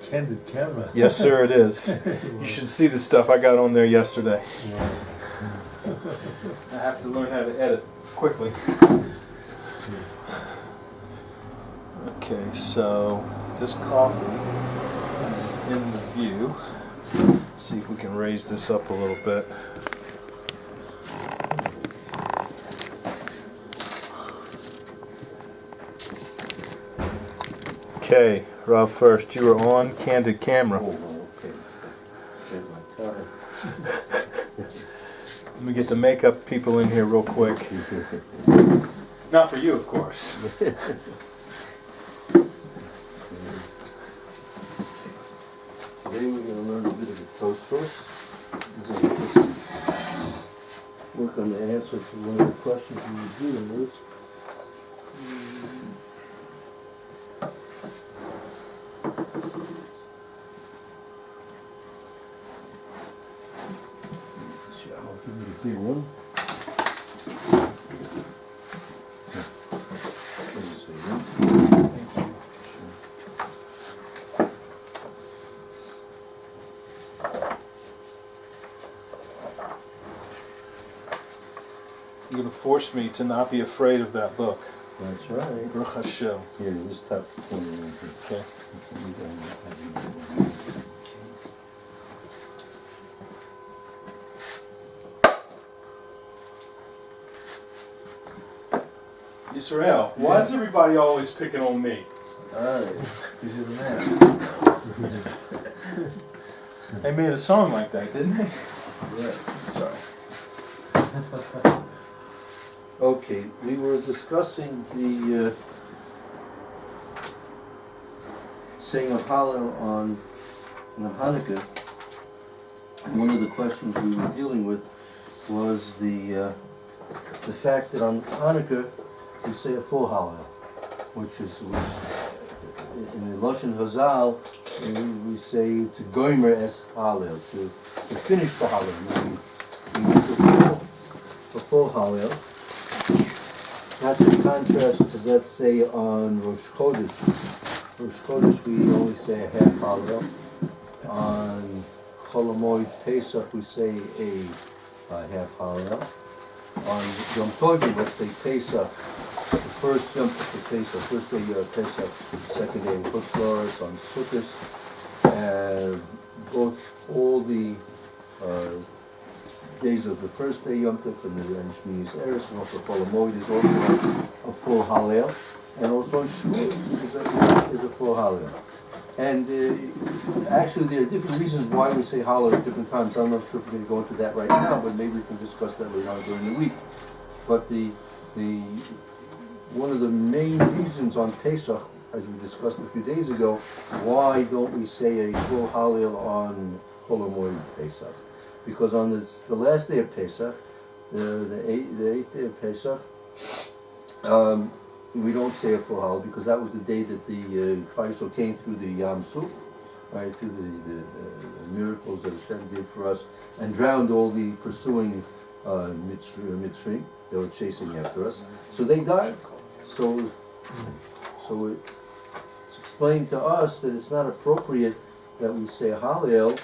candid camera. Yes, sir, it is. You should see the stuff I got on there yesterday. Yeah. I have to learn how to edit quickly. Okay, so this coffee is in the view. Let's see if we can raise this up a little bit. Okay, Rob Furst, you are on candid camera. Oh, okay. Save my time. Let me get the makeup people in here real quick. Not for you, of course. Today we're going to learn a bit of the toast first. Work on the answer to one of the questions we were dealing with. I'll give you the big one. You're going to force me to not be afraid of that book. That's right. Baruch Hashem. Here, this top corner right here. Okay. Yisrael, why is everybody always picking on me? Alright, because you're the man. They made a song like that, didn't they? Yeah. Sorry. Okay, we were discussing the saying of Hallel on Hanukkah. And one of the questions we were dealing with was the fact that on Hanukkah we say a full Hallel, which in the Lashon Hazal we say to goimer es Hallel, to finish the Hallel. We make a full Hallel. That's in contrast to, let's say, on Rosh Chodesh. Rosh Chodesh we only say a half Hallel. On Chol Hamoed Pesach we say a half Hallel. On Yom Tovim, let's say Pesach, the first Yom Tov of Pesach, first day of Pesach, second day of Chutz La'aretz, on Sukkot, all the days of the first day Yom Tov and Shminis Eres, and also Chol Hamoed is also a full Hallel, and also Shavuos is a full Hallel. And actually there are different reasons why we say Hallel at different times. I'm not sure if we're going to go into that right now, but maybe we can discuss that later on during the week. But the one of the main reasons on Pesach, as we discussed a few days ago, why don't we say a full Hallel on Chol Hamoed Pesach? Because on the last day of Pesach, the eighth day of Pesach, we don't say a full Hallel because that was the day that the Klal Yisrael came through the Yam Suf, right, through the miracles that Hashem did for us, and drowned all the pursuing Mitzrayim. They were chasing after us, so they died. So it's explained to us that it's not appropriate that we say Hallel.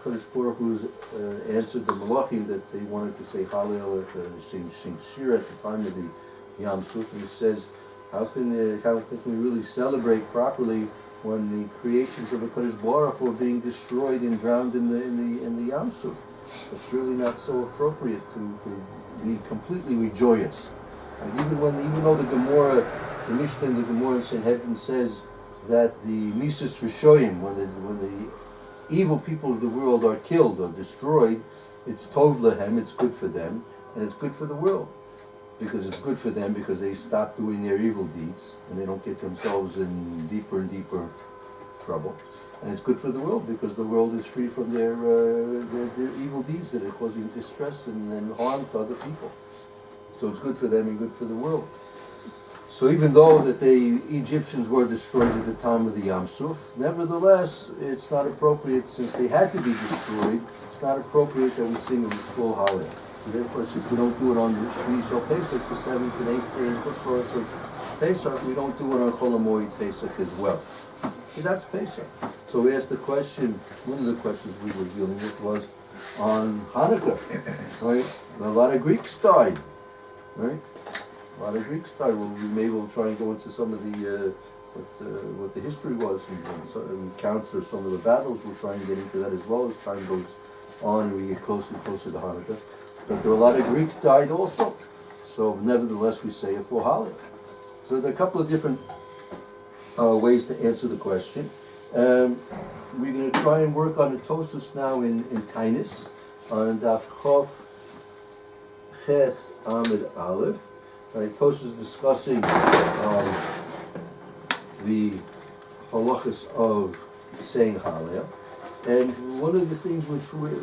Kadosh Baruch Hu answered the Malachim that they wanted to say Hallel, sing Shir at the time of the Yam Suf, and he says, how can we really celebrate properly when the creations of the Kadosh Baruch Hu are being destroyed and drowned in the Yam Suf? It's really not so appropriate to be completely joyous. And even though the Gemara, the Mishna in the Gemara in Sanhedrin says that the Mises Rishoyim, when the evil people of the world are killed or destroyed, it's Tov Lehem, it's good for them, and it's good for the world. Because it's good for them because they stop doing their evil deeds and they don't get themselves in deeper and deeper trouble. And it's good for the world because the world is free from their evil deeds that are causing distress and harm to other people. So it's good for them and good for the world. So even though that the Egyptians were destroyed at the time of the Yam Suf, nevertheless, it's not appropriate, since they had to be destroyed, it's not appropriate that we sing a full Hallel. So therefore, since we don't do it on the Shvi Shal Pesach, the 7th and 8th day in Chutz La'aretz Pesach, we don't do it on Chol Hamoed Pesach as well. So that's Pesach. So we asked the question, one of the questions we were dealing with was on Hanukkah, right? And a lot of Greeks died, right? A lot of Greeks died. Well, maybe we'll try and go into some of the what the history was and counts of some of the battles. We'll try and get into that as well as time goes on and we get closer and closer to Hanukkah. But there were a lot of Greeks died also. So nevertheless, we say it for Hallel. So there are a couple of different ways to answer the question. We're going to try and work on the Tosus now in Tainus, on Daf Chof Ches Amid Aleph. Right, Tosus is discussing the halachas of saying Hallel. And one of the things which we're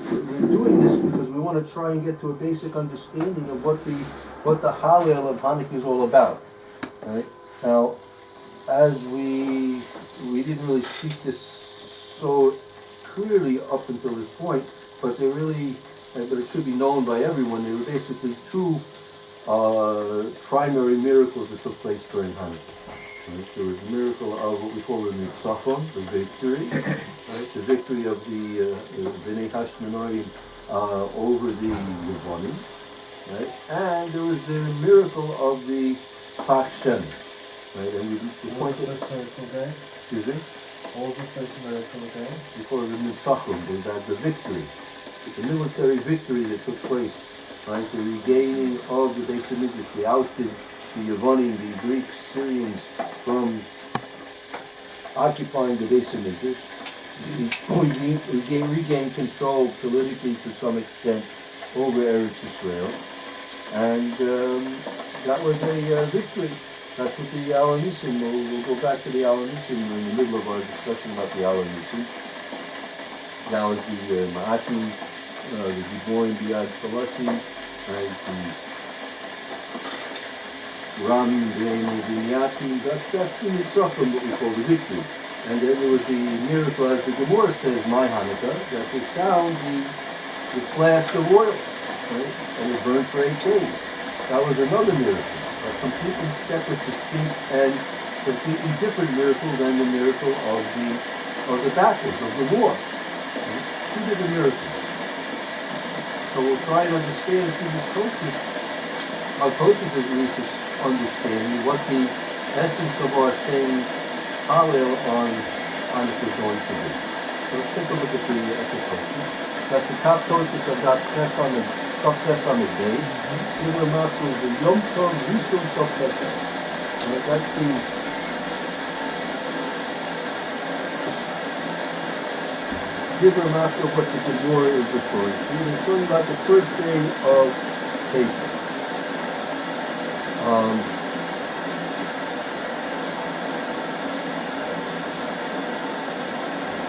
doing this because we want to try and get to a basic understanding of what the Hallel of Hanukkah is all about. Right? Now, as we didn't really speak this so clearly up until this point, but it should be known by everyone. There were basically two primary miracles that took place during Hanukkah. Right? There was the miracle of what we call the Nitzachon, the victory, right? The victory of the Bnei Hashmonaim over the Yevonim, right? And there was the miracle of the Pach Shem, right? And we What was the first miracle day? Excuse me? What was the first miracle day? We call it the Nitzachon, the victory, the military victory that took place, right? The regaining of the Beis HaMikdash, the ousted the Yevonim, the Greeks, Syrians, from occupying the Beis HaMikdash. We regained control politically to some extent over Eretz Yisrael. And that was a victory. That's what the Al Nisim, we'll go back to the Al Nisim in the middle of our discussion about the Al Nisim. That was the Ma'atim, the Giborim Biyad Chalashi, and the Ram Binyatim, that's the Nitzachon, what we call the victory. And then there was the miracle, as the Gemara says, my Hanukkah, that they found the flask of oil, right? And it burned for 8 days. That was another miracle, a completely separate, distinct, and completely different miracle than the miracle of the battles, of the war. Right? Two different miracles. So we'll try and understand through this Tosus, our Tosus is at least understanding what the essence of our saying Hallel on Hanukkah is going to be. So let's take a look at the Tosus. That's the top Tosus of that Ches on the top Ches on the days. Here the master is the Yom Tov Rishon Shel Pesach. Right, that's the Dibur master of what the Gemara is referring to. It's talking about the first day of Pesach.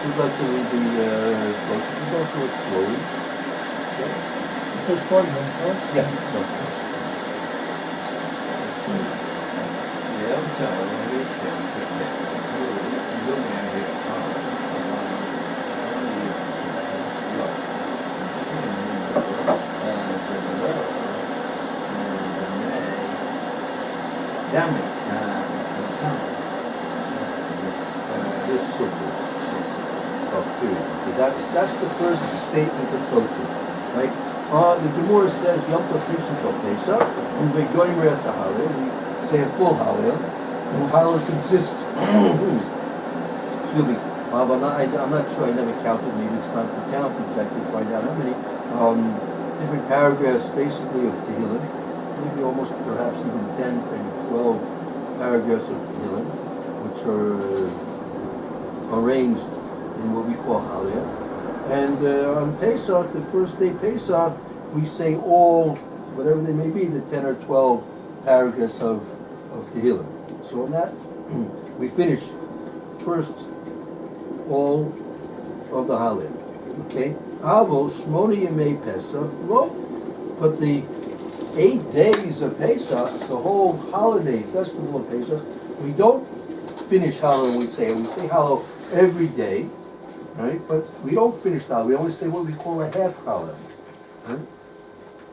We'd like to read the process. We'll go through it slowly. Okay. The first one, huh? Yeah. Just circles. That's the first statement of Tosus, right? The Gemara says Yom Tov Rishon Shel Pesach, and we're going Re'as Hallel. We say a full Hallel, and Hallel consists. Excuse me. I'm not sure. I never counted. Maybe it's time to count exactly to find out how many different paragraphs, basically of Tehillim. Maybe almost, perhaps even 10, maybe 12 paragraphs of Tehillim, which are arranged in what we call Hallel. And on Pesach, the first day Pesach, we say all, whatever they may be, the 10 or 12 paragraphs of Tehillim. So on that, we finish first all of the Hallel. Okay? Avo Shmoni Yemei Pesach, well, but the 8 days of Pesach, the whole holiday, festival of Pesach, we don't finish Hallel when we say it. We say Hallel every day, right? But we don't finish Hallel. We only say what we call a half Hallel. Right?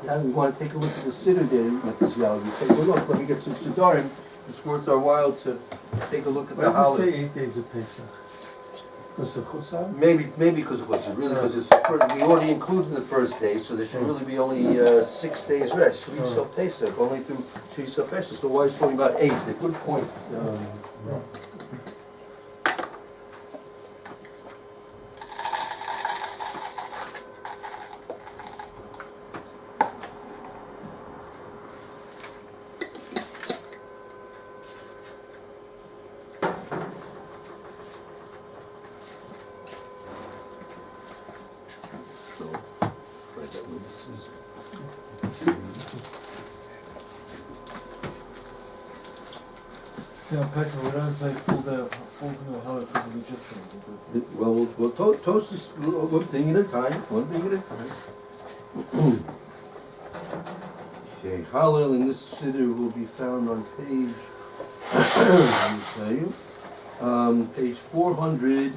Yeah, we want to take a look at the Siddur there at this gallery. Take a look. Let me get some Siddurim it's worth our while to take a look at Why the did you holiday. say 8 days of Pesach? Because of Chutzah? Maybe because it was really because we already included the first day, so there should really be only 6 days rest. Shvi Shel Pesach, only through Shvi Shel Pesach. So why is talking about 8? A good point. So, write that one. See, on Pesach, we don't say full day of Hallel because of Egyptians. Well, we'll toast this one thing at a time. One thing at a time. Okay, Hallel in this siddur will be found on page. Let me tell you, page 400.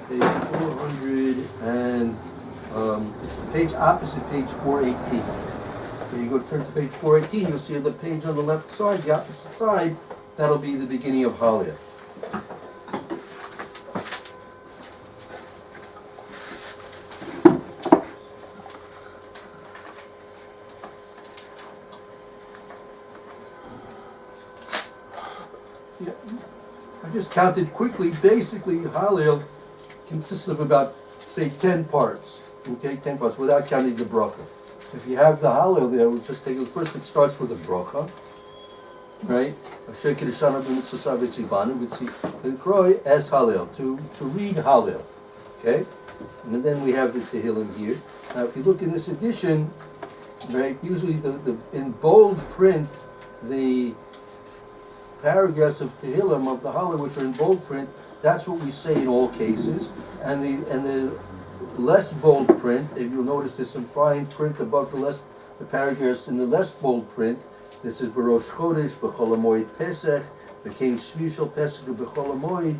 Page 400 and page opposite page 418. So you go turn to page 418. You'll see the page on the left side, the opposite side. That'll be the beginning of Hallel. Yeah, I just counted quickly. Basically, Hallel consists of about, say, 10 parts. Okay, 10 parts without counting the bracha. If you have the Hallel there, we'll just take it. First, it starts with a bracha, right? As Hallel, to read Hallel. Okay? And then we have the Tehillim here. Now, if you look in this edition, right, usually the in bold print, the paragraphs of Tehillim of the Hallel, which are in bold print, that's what we say in all cases. And the less bold print, if you'll notice there's some fine print above the paragraphs in the less bold print. This is Barosh Chodesh, B'chol HaMoed Pesach, B'kein Shvi Shel Pesach, B'chol HaMoed,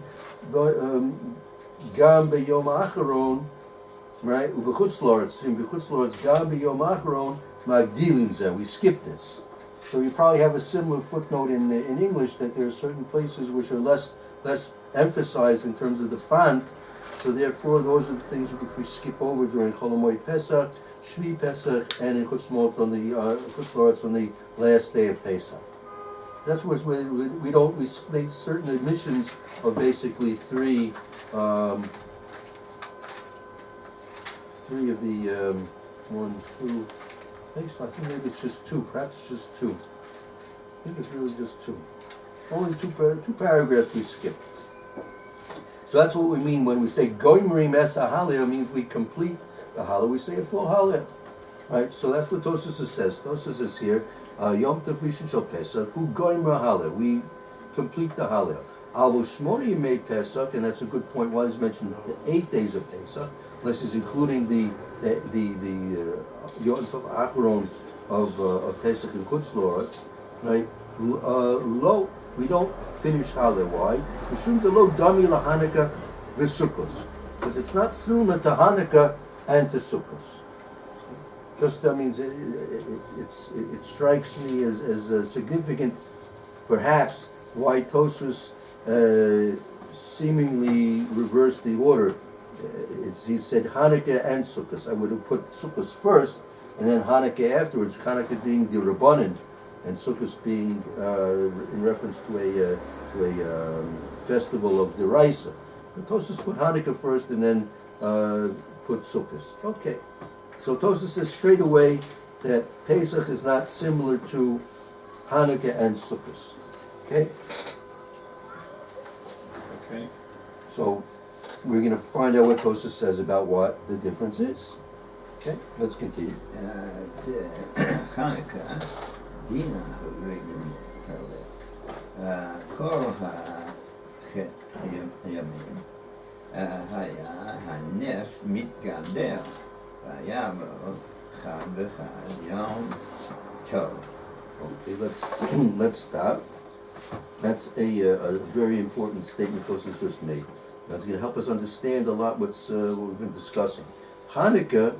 Gam B'yom Acharon, right? U'b'chutz La'aretz, Gam B'yom Acharon, Magdilim Zeh. We skip this. So you probably have a similar footnote in English that there are certain places which are less emphasized in terms of the font. So therefore, those are the things which we skip over during Chol HaMoed Pesach, Shvi Pesach, and in Chutz La'aretz on the last day of Pesach. That's what we make certain admissions of basically three of the one, two. I think maybe it's just two. Perhaps it's just two. I think it's really just two. Only two paragraphs we skip. So that's what we mean when we say Goimrim es Hallel, means we complete the Hallel. We say a full Hallel, right? So that's what Tosfos says. Tosfos says here, Yom Tov Rishon Shel Pesach, Hu Goimra Hallel. We complete the Hallel. Avo Shmoni Yemei Pesach, and that's a good point. Why is mentioned the 8 days of Pesach, unless it's including the Yom Tov Acharon of Pesach and Chutz La'aretz, right? Lo, we don't finish Hallel. Why? Mishum delo dami laHanukah v'Sukkos, because it's not similar to Hanukkah and to Sukkos. Just that means it strikes me as significant, perhaps, why Tosfos seemingly reversed the order. He said Hanukkah and Sukkos. I would have put Sukkos first, and then Hanukkah afterwards. Hanukkah being the Rabbanan, and Sukkos being in reference to a festival of Deraisa. But Tosfos put Hanukkah first, and then put Sukkos. Okay. So Tosfos says straight away that Pesach is not similar to Hanukkah and Sukkos. Okay? Okay. So we're going to find out what Tosfos says about what the difference is. Okay? Let's continue. Chanukah, Dina Regim Kol HaYamim היה הנס מתגבר והיה בו חד וחד יום טוב. Okay, let's stop. That's a very important statement Tosfos just made. That's going to help us understand a lot what we've been discussing. Hanukkah,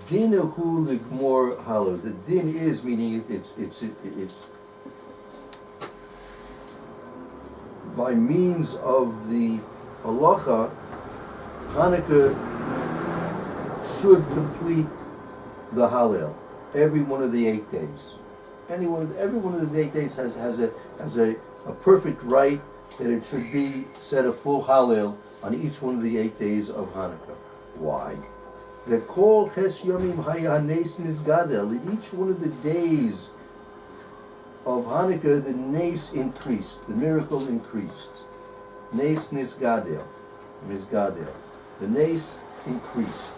dinahu ligmor hallel. The din is meaning it's by means of the halacha, Hanukkah should complete the Hallel every one of the 8 days. Every one of the 8 days has a perfect right that it should be said a full Hallel on each one of the 8 days of Hanukkah. Why? The kol ches yomim haya nes mizgadel. In each one of the days of Hanukkah, the nes increased, the miracle increased. Nes nisgadel, mizgadel. The nes increased.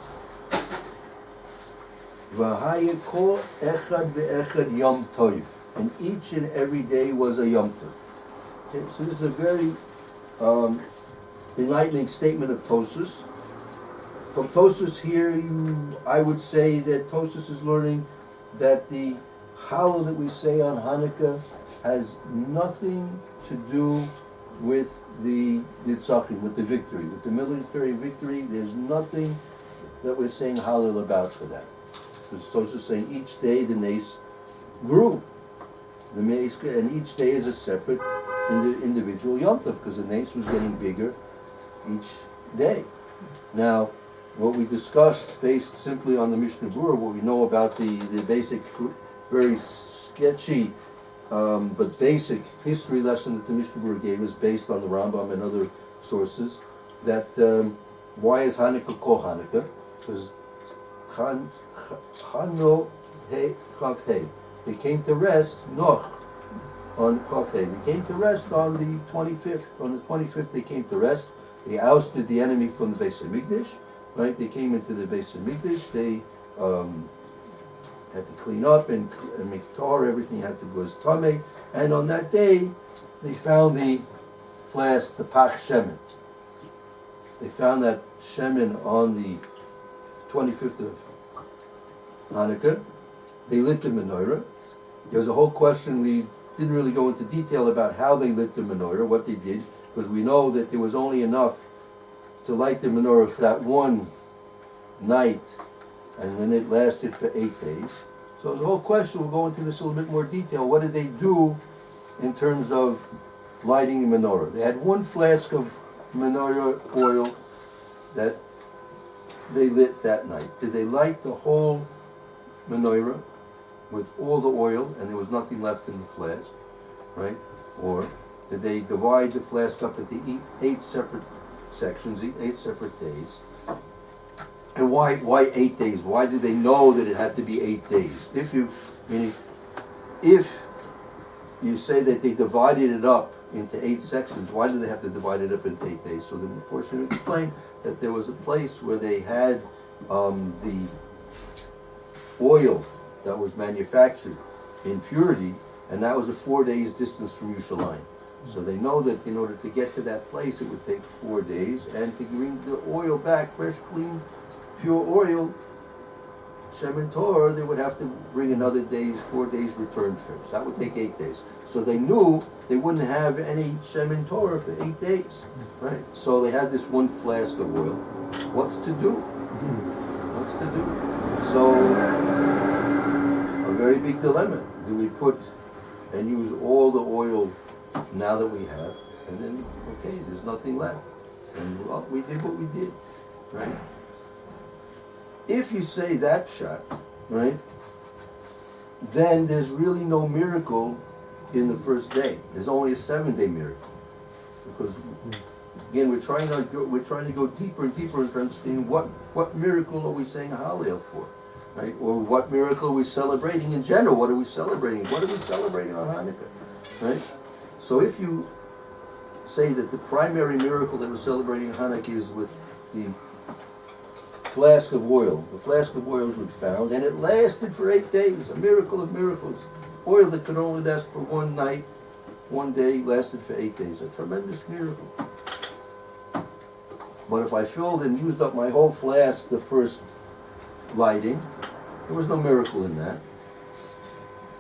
V'haya kol echad ve'echad yom tov. And each and every day was a yom tov. Okay, so this is a very enlightening statement of Tosfos. From Tosfos here, I would say that Tosfos is learning that the Hallel that we say on Hanukkah has nothing to do with the Nitzachim, with the victory, with the military victory. There's nothing that we're saying Hallel about for that. Because Tosfos is saying each day the Nes grew. The Nes, and each day is a separate individual Yom Tov, because the Nes was getting bigger each day. Now, what we discussed based simply on the Mishnah Berura, what we know about the basic, very sketchy, but basic history lesson that the Mishnah Berura gave is based on the Rambam and other sources, that why is Hanukkah called Hanukkah? Because Chano He Chav He. They came to rest, Noch, on Chav He. They came to rest on the 25th. On the 25th they came to rest. They ousted the enemy from the Beis Hamikdash. Right? They came into the Beis Hamikdash. They had to clean up and make Torah. Everything had to go as tamei. And on that day, they found the flask, the Pach Shemen. They found that Shemen on the 25th of Hanukkah. They lit the menorah. There's a whole question. We didn't really go into detail about how they lit the menorah, what they did, because we know that there was only enough to light the menorah for that one night, and then it lasted for 8 days. So there's a whole question. We'll go into this a little bit more detail. What did they do in terms of lighting the menorah? They had one flask of menorah oil that they lit that night. Did they light the whole menorah with all the oil and there was nothing left in the flask, right? Or did they divide the flask up into 8 separate sections, 8 separate days? And why 8 days? Why did they know that it had to be 8 days? If you say that they divided it up into 8 sections, why did they have to divide it up into 8 days? So the Furst explained that there was a place where they had the oil that was manufactured in purity, and that was a 4 days distance from Yerushalayim. So they know that in order to get to that place, it would take 4 days, and to bring the oil back, fresh, clean, pure oil, Shemen Torah, they would have to bring another day, 4 days return trips. That would take 8 days. So they knew they wouldn't have any Shemen Torah for 8 days, right? So they had this one flask of oil. What's to do? What's to do? So, a very big dilemma. Do we put and use all the oil now that we have, and then, okay, there's nothing left. And well, we did what we did, right? If you say that shot, right, then there's really no miracle in the first day. There's only a 7-day miracle, because again we're trying to go deeper and deeper into understanding what miracle are we saying Hallel for, right? Or what miracle are we celebrating in general? What are we celebrating? What are we celebrating on Hanukkah, right? So if you say that the primary miracle that we're celebrating in Hanukkah is with the flask of oil. The flask of oil was found, and it lasted for 8 days. A miracle of miracles. Oil that could only last for one night, 1 day, lasted for 8 days. A tremendous miracle. But if I filled and used up my whole flask the first lighting, there was no miracle in that.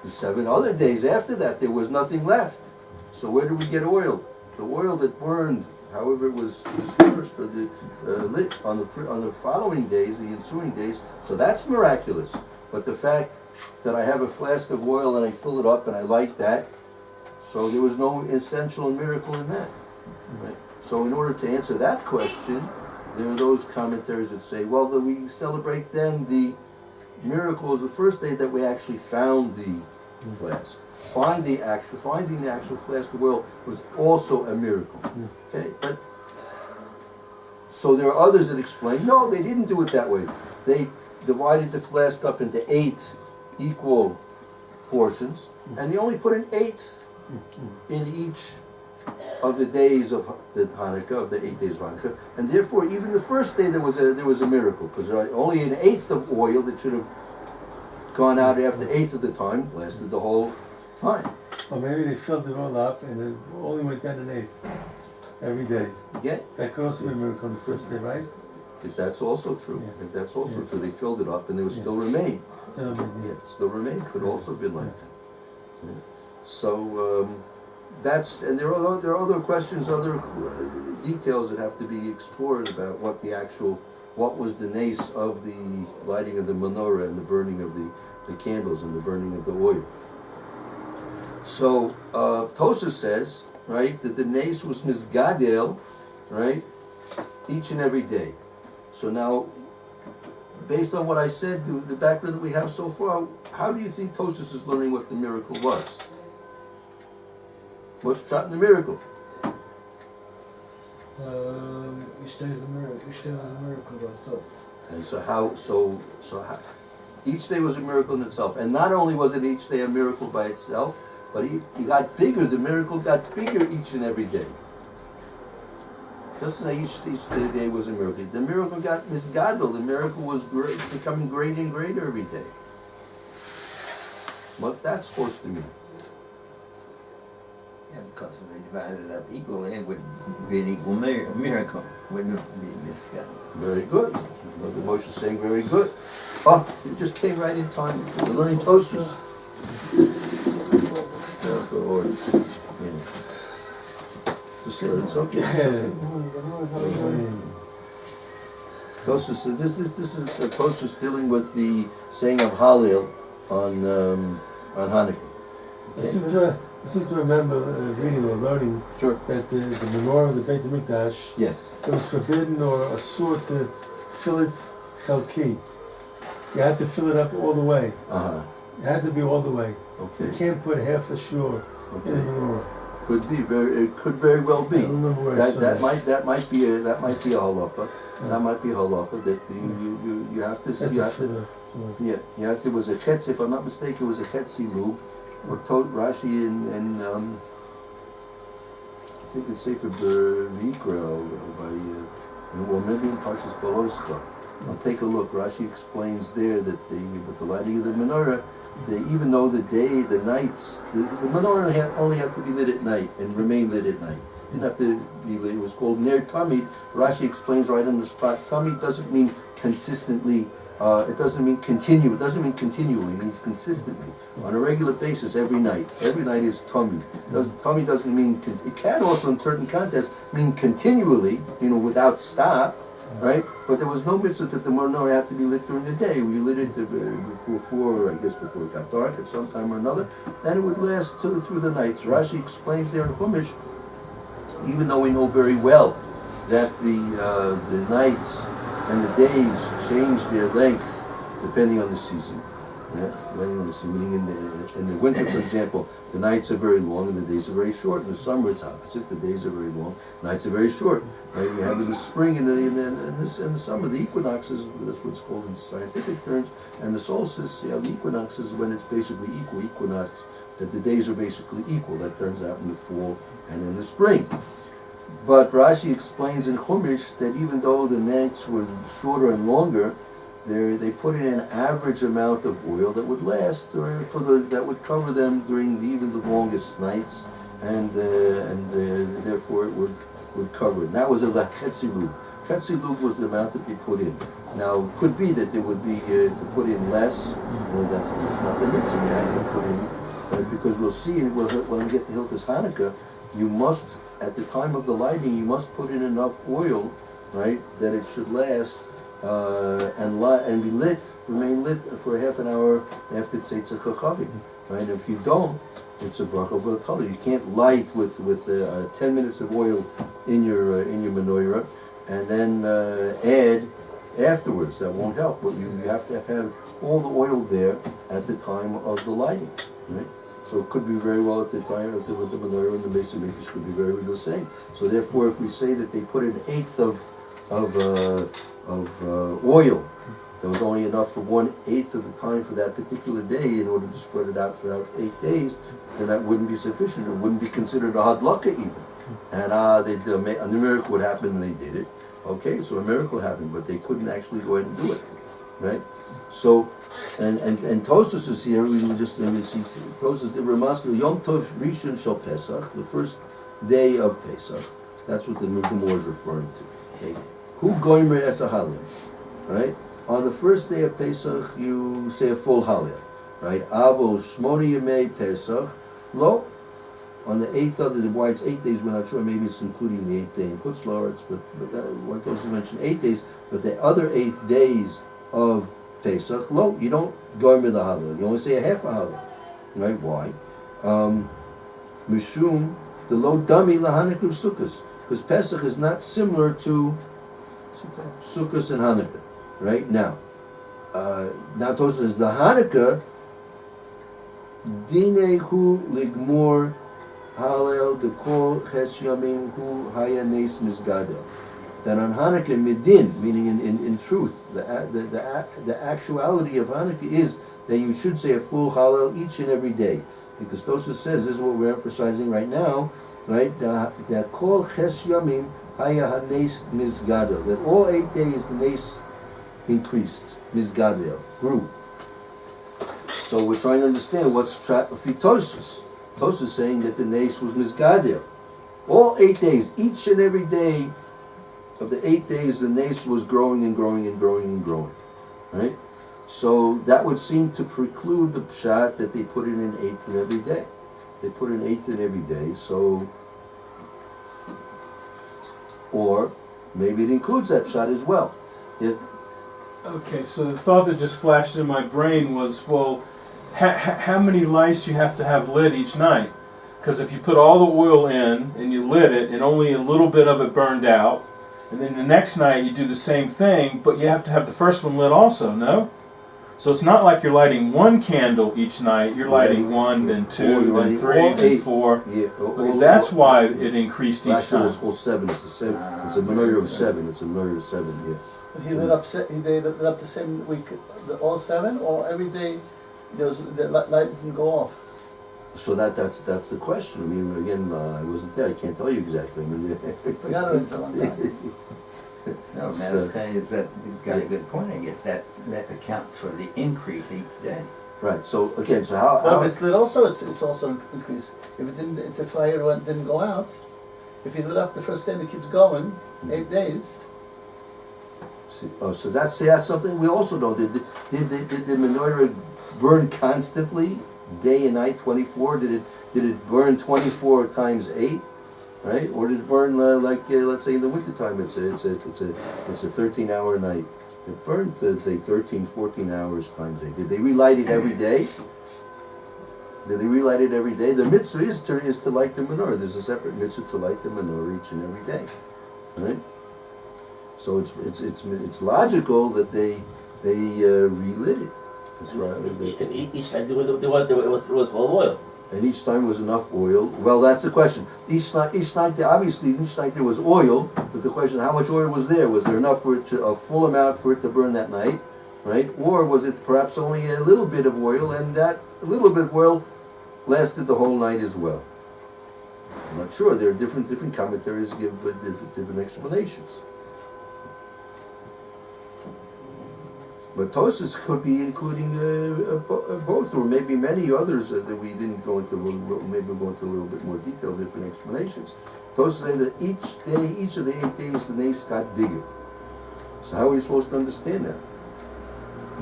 The 7 other days after that, there was nothing left. So where do we get oil? The oil that burned, however it was dispersed or lit on the following days, the ensuing days, so that's miraculous. But the fact that I have a flask of oil and I fill it up and I light that, so there was no essential miracle in that. Right? So in order to answer that question, there are those commentaries that say, well, that we celebrate then the miracle of the first day that we actually found the flask. Finding the actual flask of oil was also a miracle. Okay, but so there are others that explain, no, they didn't do it that way. They divided the flask up into 8 equal portions, and they only put an 8th in each of the days of the Hanukkah, of the 8 days of Hanukkah, and therefore even the first day there was a miracle, because only an 1/8 of oil that should have gone out after 1/8 of the time lasted the whole time. Or maybe they filled it all up and it only went down an 1/8 every day. Yeah, That could also be a miracle on the first day, right? if that's also true, Yeah. if that's also Yeah. true, they filled it up and there was Yeah. still remain. Still, Yeah, still remain, could also be like that. Yeah. So, that's, and there are other questions, other details that have to be explored about what was the nace of the lighting of the menorah and the burning of the candles and the burning of the oil. So, Tosha says, right, that the nace was misgadel, right, each and every day. So now, based on what I said, the background that we have so far, how do you think Tosha is learning what the miracle was? What's shot in the miracle? Each day is a miracle. Each day was a miracle by itself. And so how? Each day was a miracle in itself, and not only was it each day a miracle by itself, but he got bigger. The miracle got bigger each and every day. Just as each day was a miracle, the miracle got misgadol. The miracle was becoming greater and greater every day. What's that supposed to mean? Yeah, because if they divided it up equally, it would be an equal miracle. Wouldn't be misguided. Very good. The Moshe is saying very good. Oh, it just came right in time. We're learning Tosfos. Just it's okay. Tosfos says this is the Tosfos dealing with the saying of Hallel on Hanukkah. I seem to remember reading or learning Sure. that the menorah of the Beit HaMikdash, Yes. it was forbidden or asur to fill it chalki. You had to fill it up all the way. Uh-huh. It had to be all the way. You Okay. can't put half a shore in the Okay. menorah. It could very well I be. don't remember where I saw That might be a halacha. Yeah. That might be a halacha that you have to you have to was a chetz, if I'm not mistaken, it was a chetzi lube, or Rashi in I think it's Sefer V'Ikra or maybe in Parshas Baloscha. I'll take a look. Rashi explains there that with the lighting of the menorah, even though the nights, the menorah only had to be lit at night and remain lit at night. It didn't have to be lit. It was called Ner Tamid. Rashi explains right on the spot. Tamid doesn't mean consistently. It doesn't mean continue. It doesn't mean continually. It means consistently, on a regular basis, every night. Every night is Tamid. Tamid doesn't mean. It can also, in certain contexts, mean continually. Without stop. Right? But there was no mitzvah that the menorah had to be lit during the day. We lit it before it got dark at some time or another, and it would last through the nights. Rashi explains there in Chumash, even though we know very well that the nights and the days change their length depending on the season. Yeah, depending on the season. Meaning in the winter, for example, the nights are very long and the days are very short. In the summer, it's opposite. The days are very long, nights are very short. Right? You have in the spring and the summer, the equinoxes, that's what it's called in scientific terms, and the solstice, the equinox is when it's basically equinox, that the days are basically equal. That turns out in the fall and in the spring. But Rashi explains in Chumash that even though the nights were shorter and longer, they put in an average amount of oil that would last, that would cover them during even the longest nights, and therefore it would cover it. And that was a chetzi lube. Chetzi lube was the amount that they put in. Now, it could be that there would be to put in less. That's not the mitzvah. You have to put in, because we'll see when we get to Hilchos Hanukkah, you must, at the time of the lighting, you must put in enough oil, right, that it should last and remain lit for half an hour after Tzeitzah Chachavim. Right? If you don't, it's a bracha b'latala. You can't light with 10 minutes of oil in your menorah and then add afterwards. That won't help. But you have to have all the oil there at the time of the lighting. Right? So it could be very well at the time of the menorah and the base of Mikdash could be very well the same. So therefore, if we say that they put an eighth of oil, there was only enough for 1/8 of the time for that particular day in order to spread it out throughout 8 days, then that wouldn't be sufficient. It wouldn't be considered a hadlaka even. And a miracle would happen and they did it. Okay, so a miracle happened, but they couldn't actually go ahead and do it, right? So, and Tosfos is here. We just see Tosfos the Ramaskal Yom Tov Rishon Shel Pesach, the first day of Pesach. That's what the Gemara is referring to. Okay, who goymer es a halil, right? On the first day of Pesach, you say a full halil, right? Avo Shmoni Yemei Pesach, lo. On the 8th of the, why it's 8 days, we're not sure, maybe it's including the 8th day in Chutz La'aretz, but that, one person mentioned 8 days, but the other 8 days of Pesach, lo, you don't go with the halal, you only say a half a halal, right? Why? Mishum, the lo dami lahanukkah of Sukkos, because Pesach is not similar to Sukkos and Hanukkah, right? Now Tosfos says the Hanukkah, dinehu ligmor Halel the kol ches yamim hu haya nes misgadel. That on Hanukkah midin, meaning in truth, the actuality of Hanukkah is that you should say a full Halel each and every day, because Tosfos says this is what we're emphasizing right now, right? That kol ches yamim haya hanes misgadel. That all 8 days the nes increased, misgadel, grew. So we're trying to understand what's trapped of Tosfos. Tosfos is saying that the nes was misgadel. All 8 days, each and every day of the 8 days, the nes was growing and growing and growing and growing. Right? So that would seem to preclude the pshat that they put in an eighth in every day. They put an eighth in every day, so, or maybe it includes that pshat as well. Okay, so the thought that just flashed in my brain was, well, how many lights you have to have lit each night? Because if you put all the oil in and you lit it and only a little bit of it burned out, and then the next night you do the same thing, but you have to have the first one lit also, no? So it's not like you're lighting one candle each night, you're lighting one, then two, then three, then four. Yeah, that's why it increased each actually time. it's all 7, it's a menorah of 7, it's a menorah of 7, yeah. He lit up the same week, all 7, or every day the light can go off? So that's the question. I mean, again, I wasn't there, I can't tell you exactly. I mean, Forgot it, it's a long time. No, Malachi is that you've got a good point. I guess that accounts for the increase each day. right, so again, so how But if it's lit also, it's also increased. If it didn't, if the fire didn't go out, if you lit up the first day and it keeps going, 8 days. so that's something we also know. Did the menorah burn constantly, day and night, 24? Did it burn 24 times 8, right? Or did it burn let's say in the wintertime? It's a 13-hour night. It burned say 13, 14 hours times 8. Did they relight it every day? Did they relight it every day? The mitzvah is to light the menorah. There's a separate mitzvah to light the menorah each and every day, right? So it's logical that they relit it. That's right. And each time there was full of oil. And each time was enough oil. Well, that's the question. Each night there was oil, but the question: how much oil was there? Was there enough for it a full amount for it to burn that night, right? Or was it perhaps only a little bit of oil, and that little bit of oil lasted the whole night as well? I'm not sure. There are different commentaries give different explanations. But Tosfos could be including both, or maybe many others that we didn't go into. Maybe we'll go into a little bit more detail, different explanations. Tosfos say that each of the 8 days, the nes got bigger. So how are we supposed to understand that?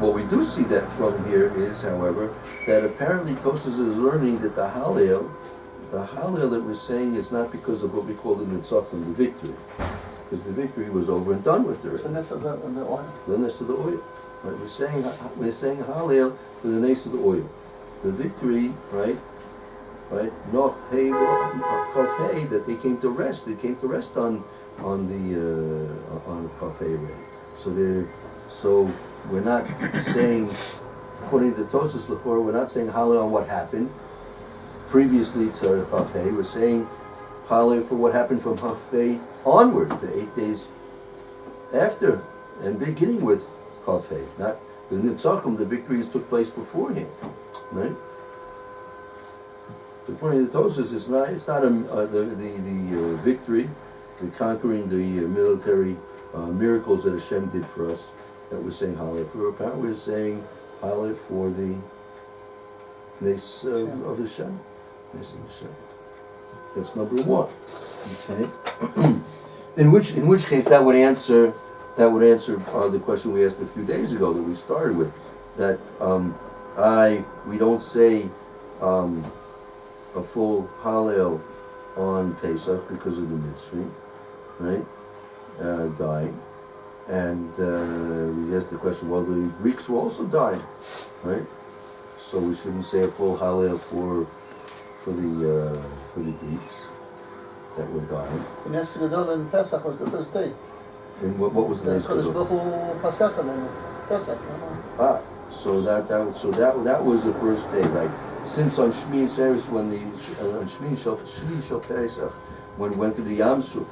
What we do see that from here is, however, that apparently Tosfos is learning that the Halel that we're saying is not because of what we call the Nitzachim, the victory. because the victory was over and done with There's a already. nest of the oil. The nest of the oil. Right? We're saying Hallel for the nest of the oil. The victory, right? Noch hey, Chof hey, that they came to rest. They came to rest on Chof hey already. So we're not saying, according to Tosas Lefort, we're not saying Hallel on what happened previously to Chof hey. We're saying Hallel for what happened from Chof hey onward, the 8 days after, and beginning with Chof hey. Not the Nitzachim, the victories took place beforehand, right? According to Tosas, it's not the victory, the conquering, the military miracles that Hashem did for us that we're saying Hallel for. Apparently, we're saying Hallel for the Nes of Hashem. Nes of Hashem. That's number one. Okay. in which case that would answer the question we asked a few days ago that we started with, that we don't say a full Hallel on Pesach because of the Mitzri, right? Dying. And we asked the question, well, the Greeks were also dying, right? So we shouldn't say a full Hallel for the Greeks that were dying. The Nes Gadol in Pesach was the first day. And what was the next Kodesh one? Baruch Hu Pasach and Pesach. So that was the first day, right? Since on Shmi Seres, when on Shmi Shel Pesach, when we went through the Yam Suf,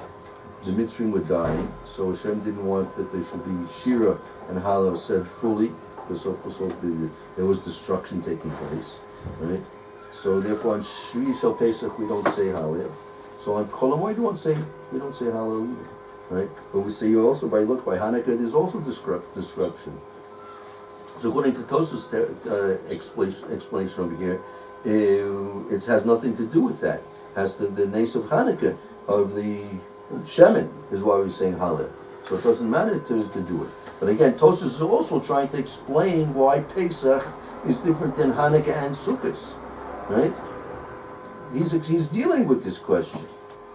the Mitzrim were dying, so Hashem didn't want that there should be Shira and Hallel said fully, because there was destruction taking place, right? So therefore on Shmi Shel Pesach we don't say Hallel. So on Kol HaMoed we don't say Hallel either, right? But we say also by Hanukkah there's also destruction. So according to Tosas' explanation over here, it has nothing to do with that. It has the Nes of Hanukkah, of the Shemin, is why we're saying Hallel. So it doesn't matter to do it. But again, Tosas is also trying to explain why Pesach is different than Hanukkah and Sukkot, right? He's dealing with this question,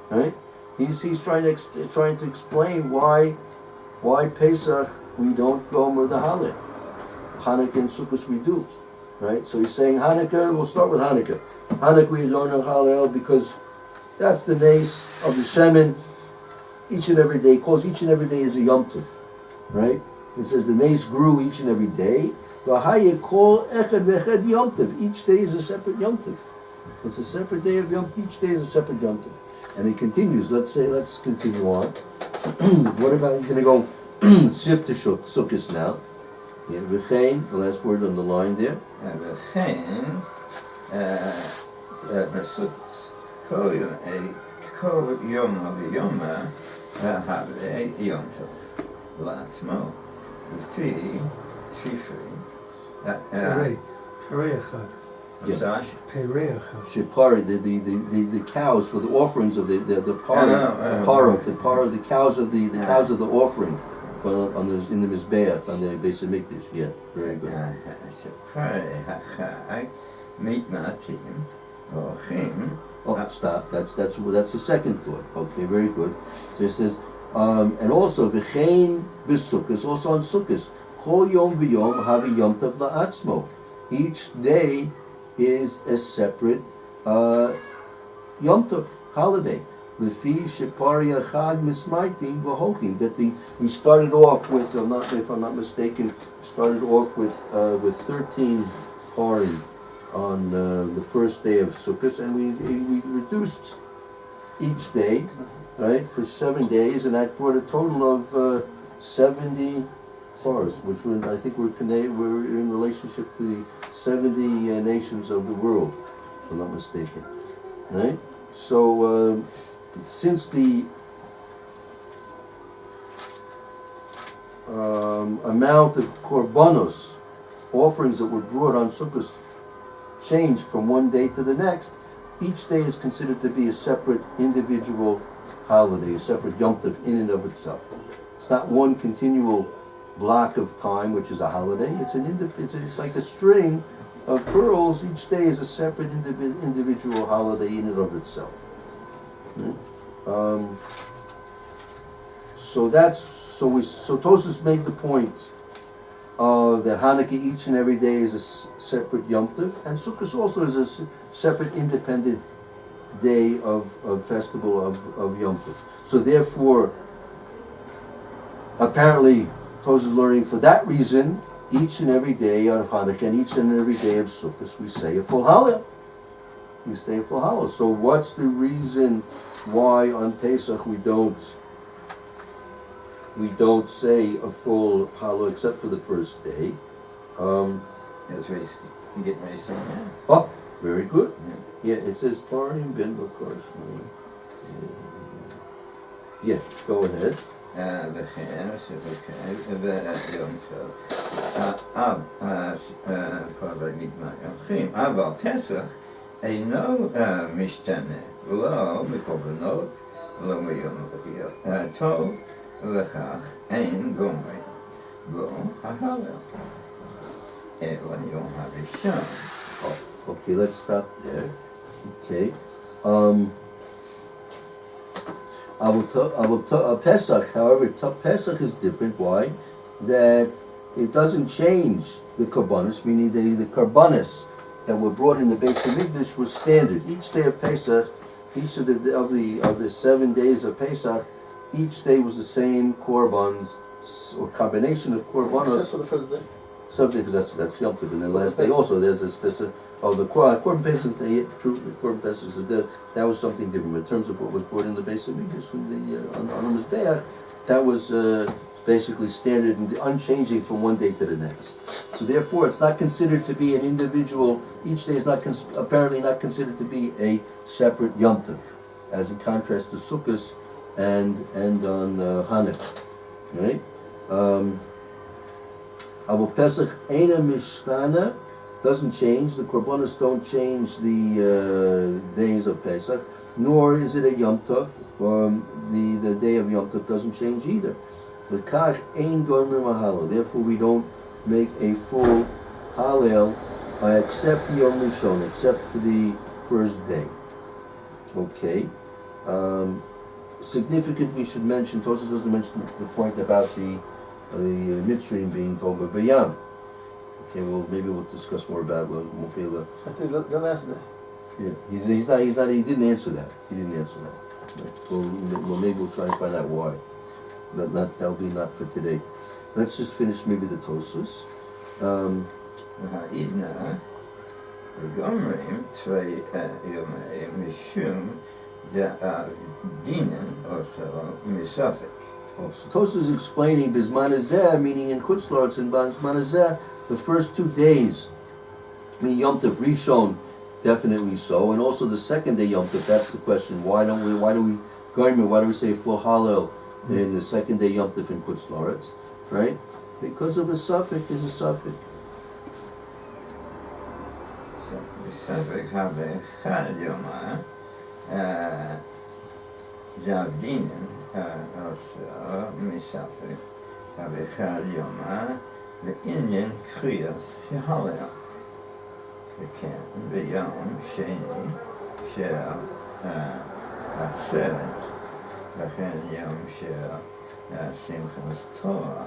right? He's trying to explain why Pesach we don't go with the Hallel. Hanukkah and Sukkot we do, right? So he's saying Hanukkah, we'll start with Hanukkah. Hanukkah we don't know Hallel because that's the Nes of the Shemin. Each and every day, calls each and every day is a Yom Tov, right? It says the Nes grew each and every day. Call Echad Vechad Yom Tov. Each day is a separate Yom Tov. It's a separate day of Yom Tov. Each day is a separate Yom Tov. And he continues. Let's continue on. What about, you're going to go shift to Sukkot now. Yeah, V'chein, the last word on the line there. V'chein, B'sukkot, Kol Yom V'yom Havei Yom Tov L'Atzmo V'fi Sifri Perei Echad. I'm sorry? Perei Echad. Shepari, the cows for the offerings of the cows of the offering in the Mizbeach on the Beis Hamikdash. Yeah, very good. Shepari Hachag Mitnatim Ochim. Oh, stop. That's the second thought. Okay, very good. So it says, and also v'chein b'sukkos, also on Sukkos, Kol Yom V'Yom Havi Yom Tov La'atzmo. Each day is a separate Yom Tov holiday. Lefi Shepari Achad Mismaitim V'Hokim. That we started off with, if I'm not mistaken, started off with 13 parim on the first day of Sukkot, and we reduced each day, right, for 7 days, and that brought a total of 70 paras, which I think we're in relationship to the 70 nations of the world, if I'm not mistaken, right? So since the amount of korbanos, offerings that were brought on Sukkot, changed from one day to the next, each day is considered to be a separate individual holiday, a separate Yom Tov in and of itself. It's not one continual block of time which is a holiday. It's like a string of pearls. Each day is a separate individual holiday in and of itself. So Tosfos made the point that Hanukkah each and every day is a separate Yom Tov, and Sukkot also is a separate independent day of festival of Yom Tov. So therefore, apparently, Tosfos is learning for that reason, each and every day of Hanukkah and each and every day of Sukkot, we say a full Hallel. We say a full Hallel. So what's the reason why on Pesach we don't say a full Hallel except for the first day? As we get ready to sing now. Oh, very good. Yeah, it says Parim Ben Bakar. Yeah, go ahead. וכן, ויום טוב. כבר במתמחים, אבל פסח אינו משתנה, לא מקורבנות, לא מיום טוב, לכך אין גומרים בו ההלל, אלא יום הראשון. Okay, let's stop there. Okay. Pesach, however, Pesach is different. Why? That it doesn't change the korbanos, meaning the korbanos that were brought in the Beis Hamikdash was standard. Each day of Pesach, each of the 7 days of Pesach, each day was the same korbans or combination of korbanos. Except for the first day. Something because that's Yom Tov, and the last day also there's a specific. Oh, the Korban Pesach, the Korban Pesach is that was something different. In terms of what was brought in the Beis Hamikdash on the Mizbeach, that was basically standard and unchanging from one day to the next. So therefore, it's not considered to be an individual. Each day is not apparently not considered to be a separate Yom Tov, as in contrast to Sukkot and on Hanukkah, right? Avol Pesach Eina Mishna doesn't change. The korbanos don't change the days of Pesach, nor is it a Yom Tov. The day of Yom Tov doesn't change either. L'kach ein gomer mahalo. Therefore, we don't make a full Hallel except Yom Rishon, except for the first day. Okay. Significant, we should mention. Tosfos doesn't mention the point about the Mitzrayim being told by Bayam. Okay, well, maybe we'll discuss more about it. We'll be able to. I think the last day. Yeah, he's not. He didn't answer that. He didn't answer that. Right. Well, maybe we'll try and find out why. But that'll be not for today. Let's just finish maybe the Tosfos. והעידנה וגומרים צווי יומי משום דינן also מספק. So Tosfos is explaining Bizman Hazeh, meaning in Chutz La'aretz, and Bizman Hazeh, the first 2 days, I mean Yom Tov Rishon, definitely so, and also the second day Yom Tov. That's the question. Why do we say full Hallel in the second day Yom Tov in Chutz La'aretz, right? Because of a suffix. There's a suffix. בספק אחד יומה דינן also מספק אחד יומה לעניין קריאס ההלל. וכן ביום שני של עצרת, לכן יום של שמחת תורה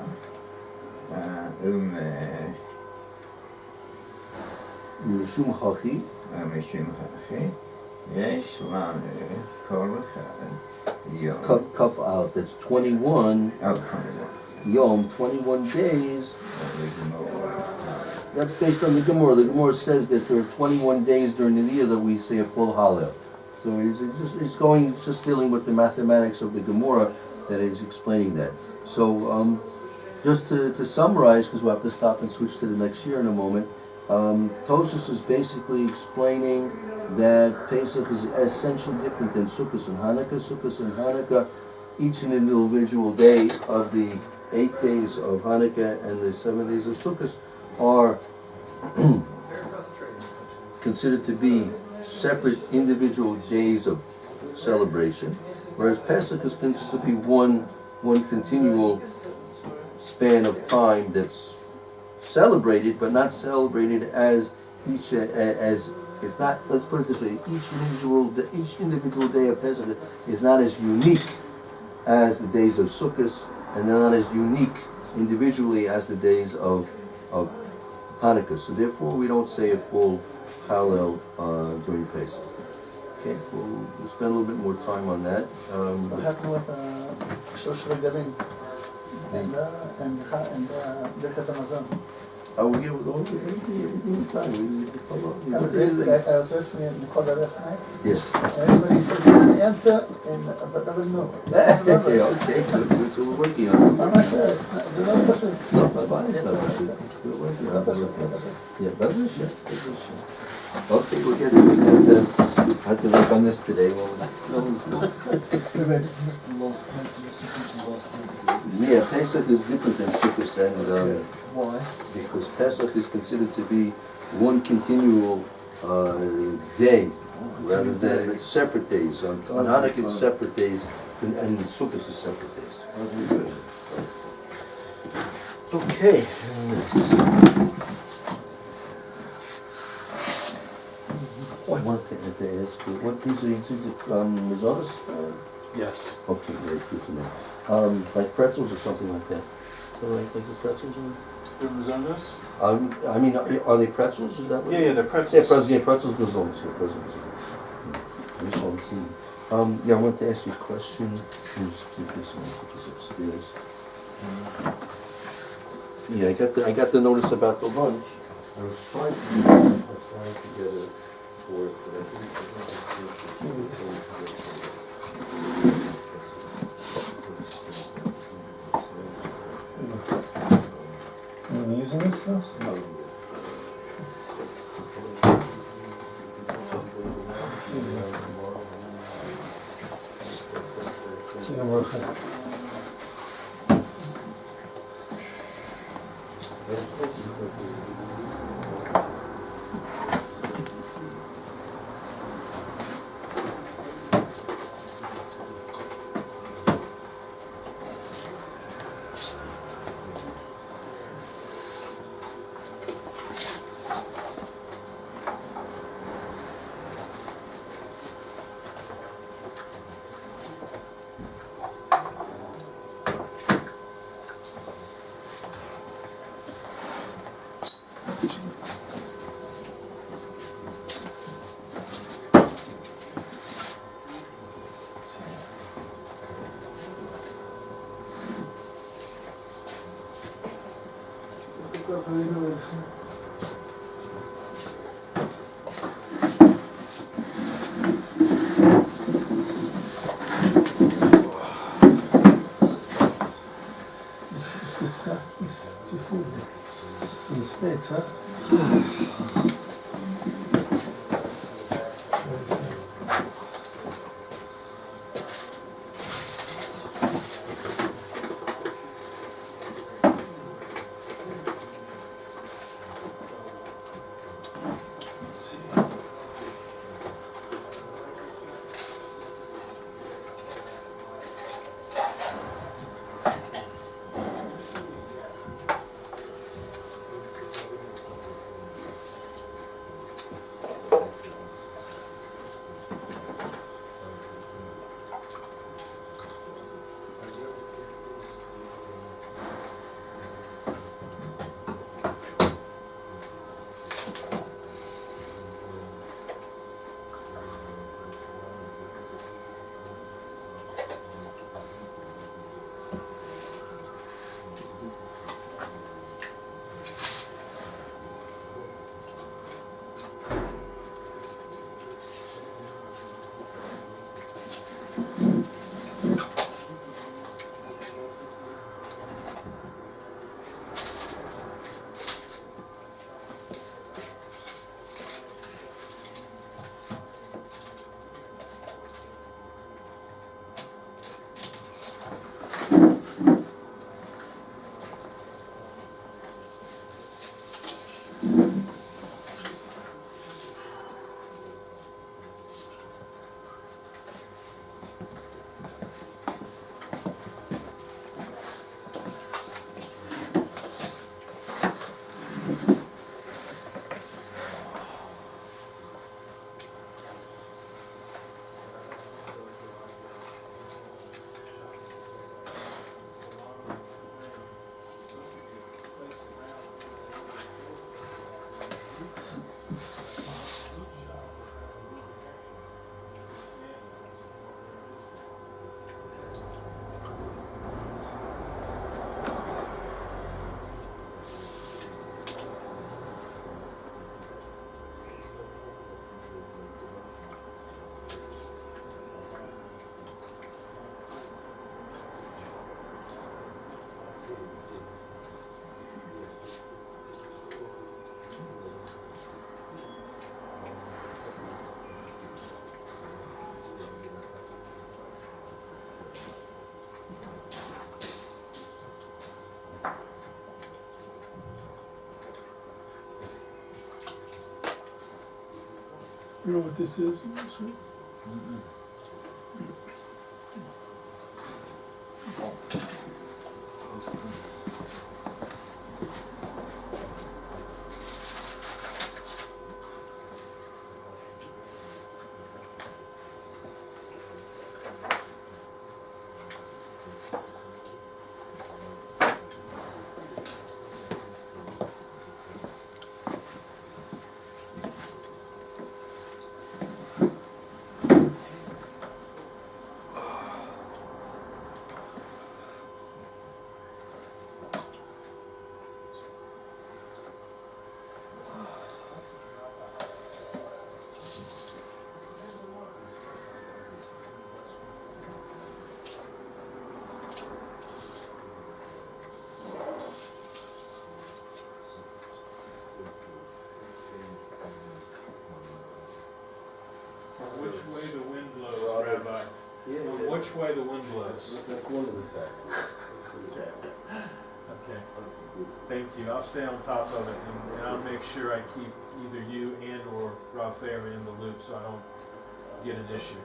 משום חכי. משום חכי יש לנו כל אחד יום. Kaf Aleph, that's 21. Yom, 21 days. That's based on the Gemara. The Gemara says that there are 21 days during the year that we say a full Hallel. So it's just dealing with the mathematics of the Gemara that is explaining that. So just to summarize, because we'll have to stop and switch to the next year in a moment, Tosfos is basically explaining that Pesach is essentially different than Sukkot and Hanukkah. Sukkot and Hanukkah, each an individual day of the 8 days of Hanukkah and the 7 days of Sukkot are considered to be separate individual days of celebration, whereas Pesach is considered to be one continual span of time that's celebrated, but not celebrated as each as it's not. Let's put it this way: each individual day of Pesach is not as unique as the days of Sukkot, and they're not as unique individually as the days of Hanukkah. So therefore, we don't say a full Hallel during Pesach. Okay, we'll spend a little bit more time on that. What happened with Shlosh Regalim and Birkat Hamazon? I will give everything in time. I was listening to Nicola last night. Yes. Everybody says there's the answer, but I don't know. Okay, good. So we're working on it. I'm not sure. It's another question. No, it's not bad. We're working on it. Yeah, that's a shit. Okay, we'll get it. I had to work on this today. Maybe I just missed the last point. Yeah, Pesach is different than Sukkot and Why? because Pesach is considered to be one continual day rather than separate days. On Hanukkah it's separate days and Sukkot is separate days. Okay. I wanted to ask you, what these are risottos? Yes. Okay, great, good to know. Like pretzels or something like that? So like the pretzels or? The risottos? I mean, are they pretzels? Is that what? Yeah, they're Yeah, pretzels. pretzels goes on. Yeah, pretzels. I just want to see. Yeah, I wanted to ask you a question. Let me just keep this on, put this upstairs. Yeah, I got the notice about the lunch. I was trying to get it for it, but I Are you using this now? No. It's gonna work. It's good stuff. It's your food. In the States, huh? You know what this is? Which way the wind blows, Rabbi? Which way the wind blows? That's one of the factors. Okay. Thank you. I'll stay on top of it, and I'll make sure I keep either you and or Raphael in the loop so I don't get an issue.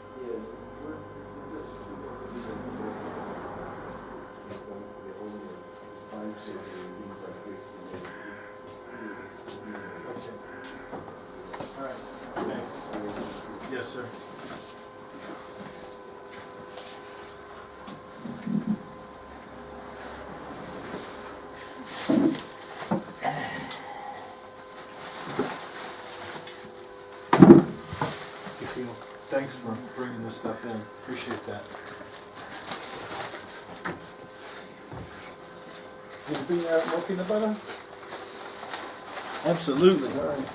All right. Thanks. Yes, sir. Thanks for bringing this stuff in. Appreciate that. Anything more peanut butter? Absolutely. All right.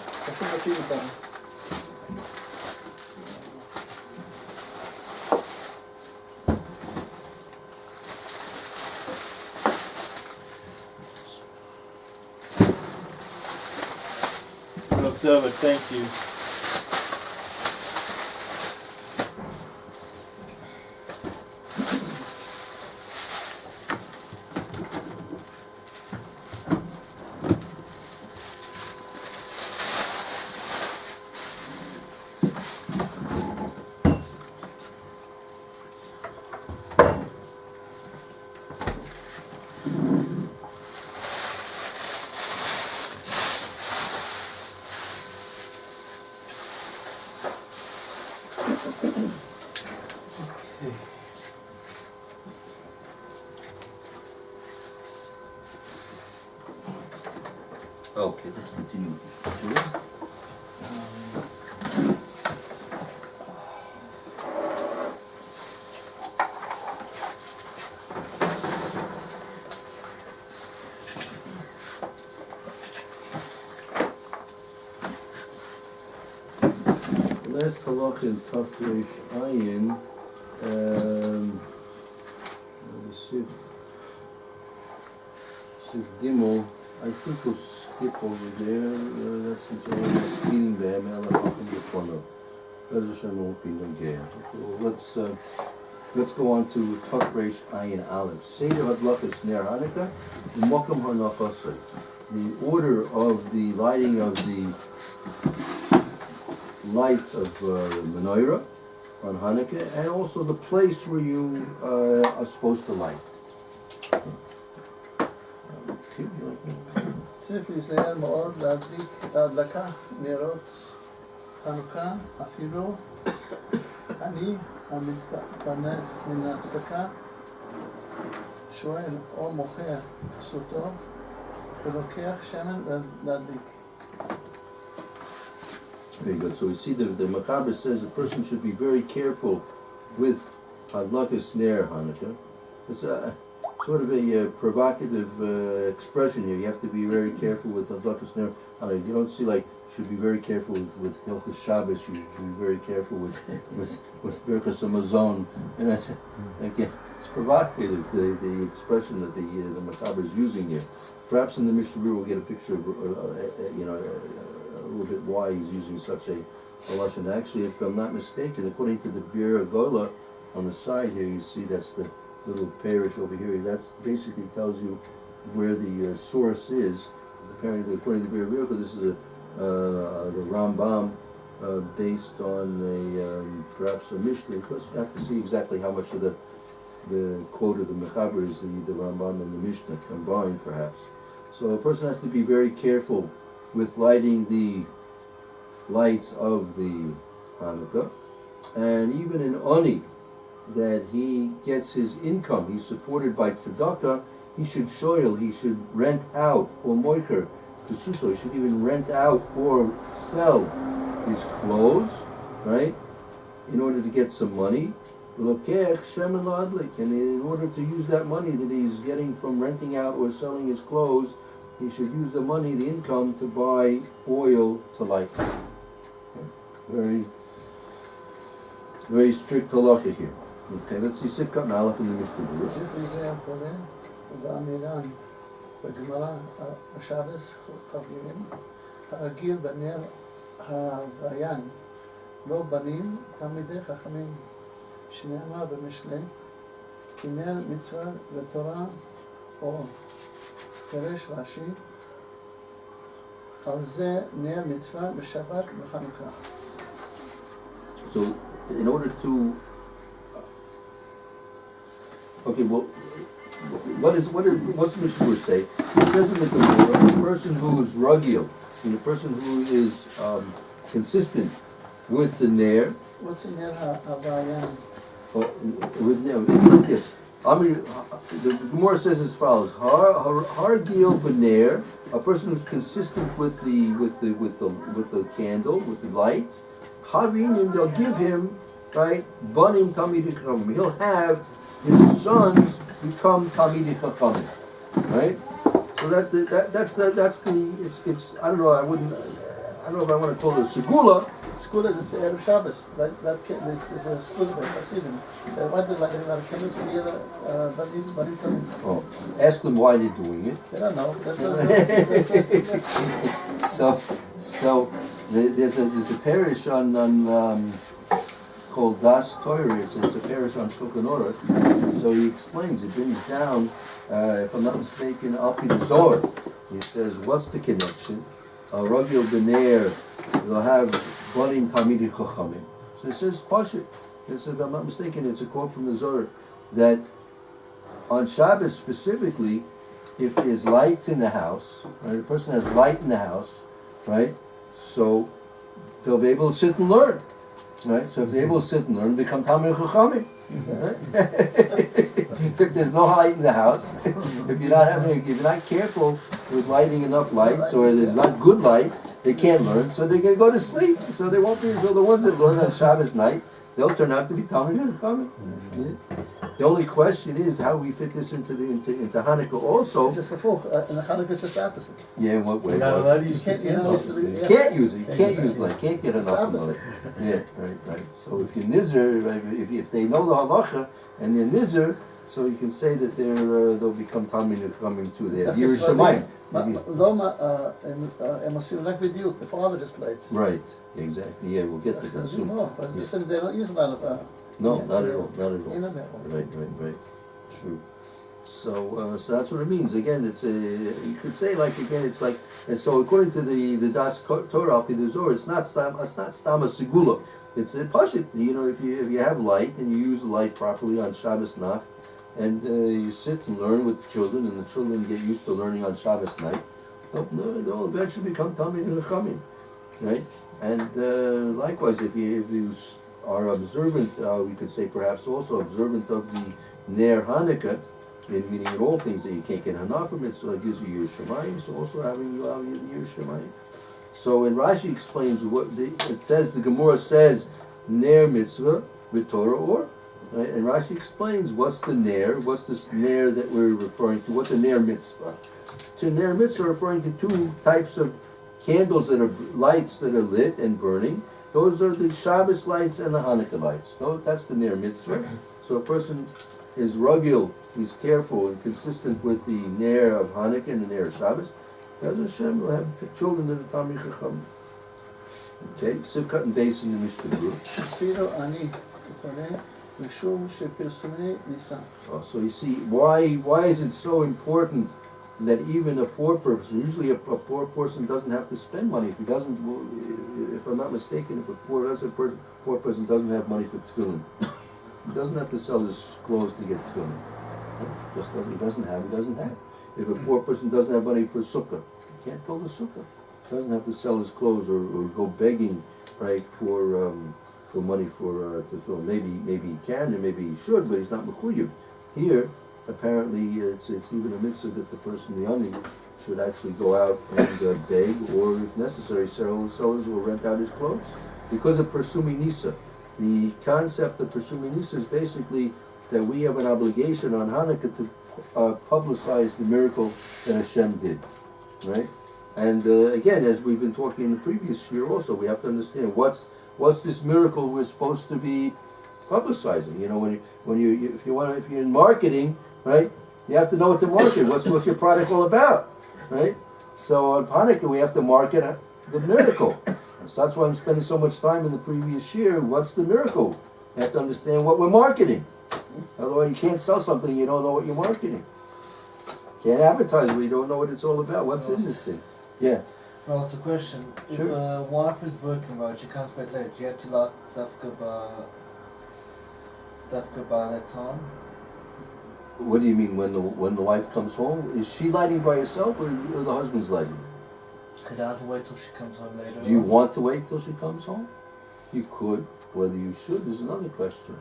I think the peanut butter. David, thank you. Okay, let's continue with the Torah. Last halach in Tafresh Ayin, Sif Gimel, I think we'll skip over there. That's until we're speeding there. Let's go on to Tafresh Ayin Aleph. Seder Hadlachas Ner Hanukkah, Mokum Hanachasai. The order of the lighting of the lights of the menorah on Hanukkah, and also the place where you are supposed to light. צריך להיזהר מאוד להדלקה נרות חנוכה, אפילו אני המתפרנס מן הצדקה שואל או מוכר סוטו ולוקח שמן להדליק. Very good. So we see that the Machaber says a person should be very careful with Hadlakas Ner Hanukkah. It's a sort of a provocative expression here. You have to be very careful with Hadlakas Ner Hanukkah. You don't see like should be very careful with Hilchos Shabbos. You should be very careful with Birkas Hamazon. And that's again, it's provocative. The expression that the Machaber is using here. Perhaps in the Mishna we'll get a picture of a little bit why he's using such a lashon. Actually, if I'm not mistaken, according to the Berura on the side here, you see that's the little parish over here. That basically tells you where the source is. Apparently, according to the Berura, this is the Rambam, based on perhaps a Mishna. Of course, you have to see exactly how much of the quote of the Mechaber is the Rambam and the Mishna combined, perhaps. So a person has to be very careful with lighting the lights of the Hanukkah, and even in Oni, that he gets his income, he's supported by tzedakah, he should shoyl, he should rent out, or moicher, to suso, he should even rent out or sell his clothes, right, in order to get some money. And in order to use that money that he's getting from renting out or selling his clothes, he should use the money, the income, to buy oil to light. Very, very strict halacha here. Okay, let's see Sifkat and Aleph in the Mishnah. צריך להיזהר חולה ובאמירן בגמרא בשבס חברים הרגיל בנר הוויין לא בנים תלמידי חכמים שנאמר במשנה כי נר מצווה לתורה או פירש רש"י על זה נר מצווה בשבת ובחנוכה. So, in order to okay, well, what's the Mishnah say? It says in the Torah, a person who is ragil, a person who is consistent with the ner. What's in ner havayan? With ner, it's like this. I mean, the Gemara says as follows: Hargil b'ner, a person who's consistent with the candle, with the light. Havinim, they'll give him, right? Banim Talmidei Chachamim. He'll have his sons become Talmidei Chachamim, right? So that's the it's I don't know if I want to call it a segula. Segula is Erev Shabbos. That this is a segula by Hasidim. Why did like a chemist here Banim Talmidei? Oh, ask them why they're doing it. They don't know. So there's a parish on called Das Torah. It's a parish on Shulchan Aruch. So he explains, he brings down, if I'm not mistaken, Alpi the Zohar. He says, what's the connection? Ragil B'ner, they'll have Banim Talmidei Chachamim. So it says Pashut. If I'm not mistaken, it's a quote from the Zohar that on Shabbos specifically, if there's light in the house, right, a person has light in the house, right, so they'll be able to sit and learn, right? So if they're able to sit and learn, become Talmidei Chachamim. Right? If there's no light in the house, if you're not careful with lighting enough light, so there's not good light, they can't learn, so they're going to go to sleep. So they won't be. So the ones that learn on Shabbos night, they'll turn out to be Talmidei Chachamim. Yeah. The only question is how we fit this into Hanukkah also. Just a full, and the Hanukkah is just the opposite. Yeah, in what way? Not allowed to use You can't use it. You can't use light. Can't get enough of it. Yeah, right. So if you're nizzer, if they know the halacha and they're nizzer, so you can say that they'll become Talmidei Chachamim too. They have Yiras Shamayim. The father just lights. Right. Exactly. Yeah, we'll get to that soon. But just they don't use a lot of. No, not at all. Right. True. So that's what it means. Again, it's you could say it's like, and so according to the Das Torah Alpi the Zohar, it's not stama segula. It's a pashut. If you have light and you use the light properly on Shabbos Nacht, and you sit and learn with the children, and the children get used to learning on Shabbos night, they'll eventually become Talmidei Chachamim, right? And likewise, if you are observant, we could say perhaps also observant of the Ner Hanukkah, meaning in all things that you can't get Hana from it, so it gives you Yiras Shamayim, so also having Yiras Shamayim. So when Rashi explains it says, the Gemara says, Ner Mitzvah with Torah or, right? And Rashi explains what's the Ner, what's this Ner that we're referring to, what's a Ner Mitzvah? To Ner Mitzvah referring to two types of candles that are lights that are lit and burning. Those are the Shabbos lights and the Hanukkah lights. That's the Ner Mitzvah. So a person is ragil, he's careful and consistent with the Ner of Hanukkah and the Ner of Shabbos. Bez Hashem will have children that are Talmidei Chachamim. Okay, Sivkat and Beis in the Mishnah. So you see, why is it so important that even a poor person, usually a poor person doesn't have to spend money. If he doesn't, if I'm not mistaken, if a poor person doesn't have money for tefillin, he doesn't have to sell his clothes to get tefillin. Just doesn't, he doesn't have. If a poor person doesn't have money for sukkah, he can't build a sukkah. He doesn't have to sell his clothes or go begging, right, for money for tefillin. Maybe he can and maybe he should, but he's not mechuyev. Here, apparently, it's even a mitzvah that the person, the ani, should actually go out and beg, or if necessary, sell his or rent out his clothes. Because of Persumi Nisa. The concept of Persumi Nisa is basically that we have an obligation on Hanukkah to publicize the miracle that Hashem did, right? And again, as we've been talking in the previous year also, we have to understand what's this miracle we're supposed to be publicizing. You know, if you're in marketing, right, you have to know what to market. What's your product all about, right? So on Hanukkah we have to market the miracle. So that's why I'm spending so much time in the previous year. What's the miracle? You have to understand what we're marketing. Otherwise, you can't sell something you don't know what you're marketing. Can't advertise when you don't know what it's all about. What's in this thing? Yeah. Well, it's a question. Sure. If a wife is working right, she comes back late, do you have to like dafka by that time? What do you mean when the wife comes home? Is she lighting by herself or the husband's lighting? Could I have to wait till she comes home later? Do you want to wait till she comes home? You could. Whether you should is another question.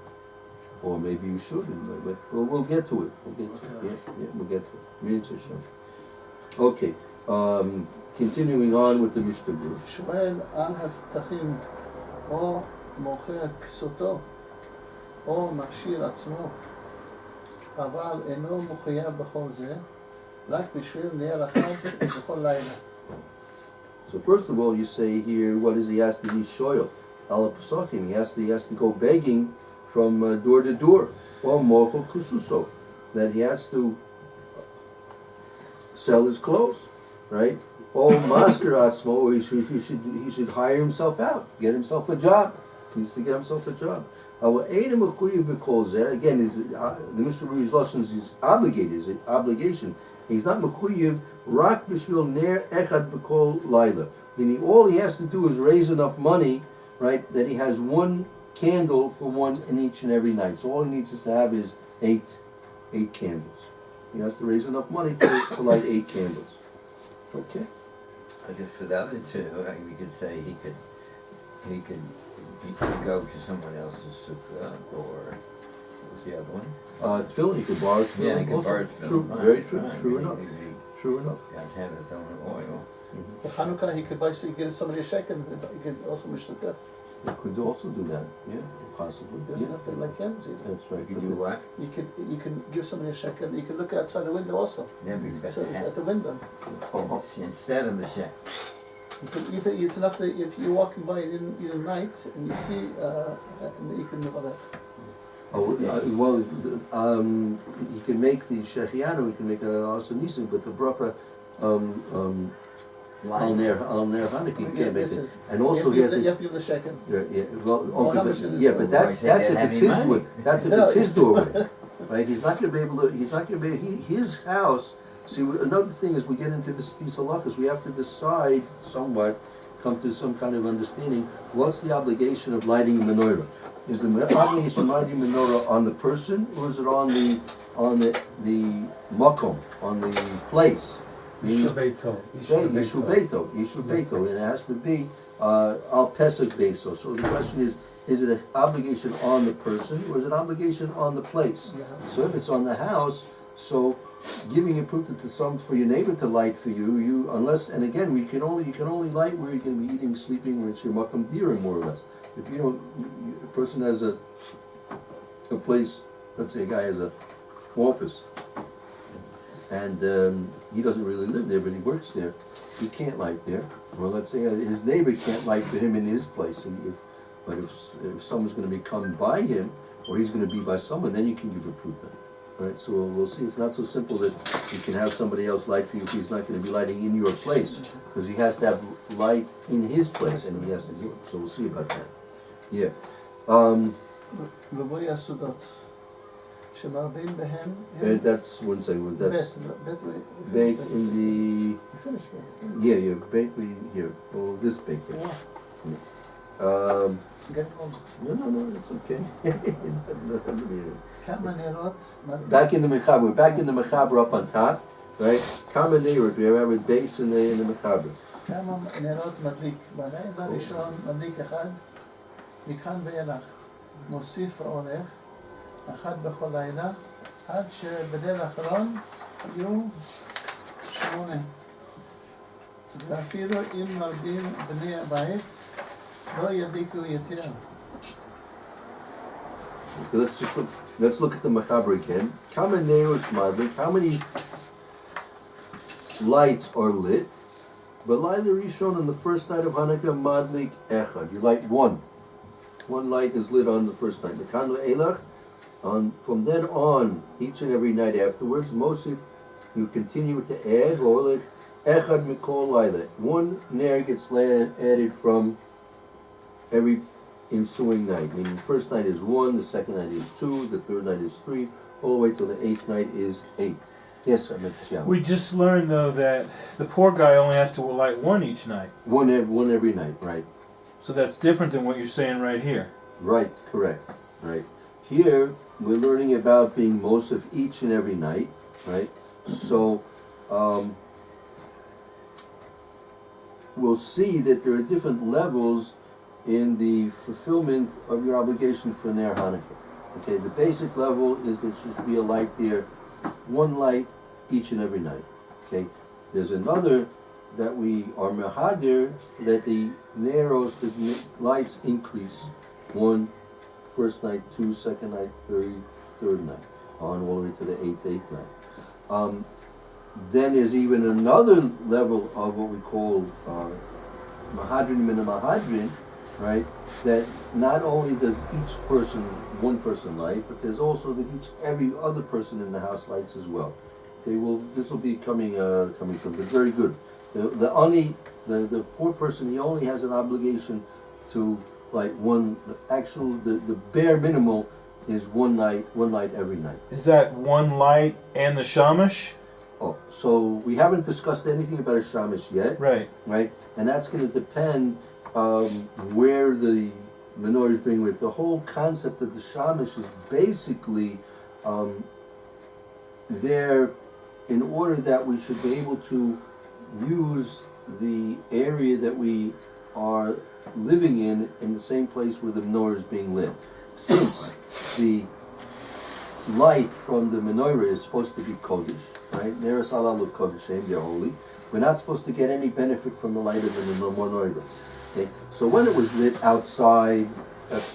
Or maybe you shouldn't. But we'll get to it. We'll get to it. Yeah, we'll get to it. Mitzvah Hashem. Okay. Continuing on with the Mishna group. שואל על הפתחים או מוכר כסותו או מכשיר עצמו, אבל אינו מחויב בכל זה, רק בשביל נר אחד בכל לילה. So first of all, you say here, what is he has to be shoyal? Al Pesachim, he has to go begging from door to door. Or mochel kususo, that he has to sell his clothes, right? Or masker atzmo, or he should hire himself out, get himself a job. He needs to get himself a job. Again, the Mishna Berura's lashon is obligated, is an obligation. He's not mechuyev rak b'shvil ner echad b'kol laila. Meaning, all he has to do is raise enough money, right, that he has one candle for one in each and every night. So all he needs is to have is eight candles. He has to raise enough money to light 8 candles. Okay. I guess for the other two, we could say he could go to someone else's sukkah, or what was the other one? Tefillin, you could borrow tefillin. Yeah, he could also. borrow tefillin. True, Right, very true, right. true enough. True enough. Got to have his own oil. For Chanukah, he could basically give somebody a shekel, he could also mishtatef. You could also do that, yeah, possibly. He doesn't Yeah. have to like Yems either. That's right. You could do what? You can give somebody a shekel, you can look outside the window also. Yeah, but he's got So to have at the window. instead of the shekel. You can, it's enough that if you're walking by in the night and you see, you can live on that. You can make the shechianu, you can make also nisim, but the bracha al ner Hanukkah, you can't make it. And also you yes, have to give the shekel. but that's if it's his doing. That's if it's his doorway, right? He's not going to be able to. His house. See, another thing is we get into these halachas. We have to decide somewhat, come to some kind of understanding. What's the obligation of lighting the menorah? Is the obligation of lighting the menorah on the person, or is it on the makom, on the place? Yishu Beito. Yishu Beito. It has to be al pesach beso. So the question is it an obligation on the person, or is it an obligation on the place? So if it's on the house, so giving a pruta to for your neighbor to light for you, unless, and again, you can only light where you can be eating, sleeping, where it's your makam dirim, more or less. If you don't, a person has a place, let's say a guy has an office, and he doesn't really live there, but he works there, he can't light there. Or let's say his neighbor can't light for him in his place, but if someone's going to come by him, or he's going to be by someone, then you can give a pruta. Right, so we'll see. It's not so simple that you can have somebody else light for you if he's not going to be lighting in your place, because he has to have light in his place, and he has to do it. So we'll see about that. Yeah. Rabbi Asudot. שמרבים בהם That's one second. That's בית baked in the. You finished it. Yeah, bakery here. Oh, this bakery. Get home. No, it's okay. כמה נרות Back in the mechaber. Back in the mechaber up on top, right? Common neighborhood. We have a base in the mechaber. כמה נרות מדליק. בלילה הראשון מדליק אחד, מכאן ואילך. מוסיף והולך, אחד בכל לילה, עד שבליל האחרון יהיו 8. ואפילו אם מרבים בני הבית, לא ידליקו יותר. Let's look at the mechaber again. Kama neiros madlik. How many lights are lit? B'layla rishon on the first night of Hanukkah madlik echad. You light one. One light is lit on the first night. Mekan elach. From then on, each and every night afterwards, mostly you continue to add or echad mikol laila. One ner gets added from every ensuing night. Meaning the first night is 1, the second night is 2, the third night is 3, all the way till the 8th night is 8. Yes, I meant to. We just learned though that the poor guy only has to light one each night. One every night, right? So that's different than what you're saying right here. Right, correct. Right. Here we're learning about being Mosef each and every night, right? So we'll see that there are different levels in the fulfillment of your obligation for Ner Hanukkah. Okay, the basic level is that there should be a light there, one light each and every night. Okay, there's another that we are mehadir, that the neros, the lights increase. 1, first night, 2, second night, third night, on all the way to the eighth night. Then there's even another level of what we call mahadrin min mahadrin, right? That not only does each person, one person light, but there's also that every other person in the house lights as well. This will be coming from, but very good. The poor person, he only has an obligation to light one. The bare minimal is one light every night. Is that one light and the shamash? Oh, so we haven't discussed anything about a shamash yet, Right. right? And that's going to depend where the menorah is being lit. The whole concept of the shamash is basically there in order that we should be able to use the area that we are living in the same place where the menorah is being lit. Since the light from the menorah is supposed to be kodesh, right? Neres alalu kodeshim, they're holy. We're not supposed to get any benefit from the light of the menorah. Okay? So when it was lit outside,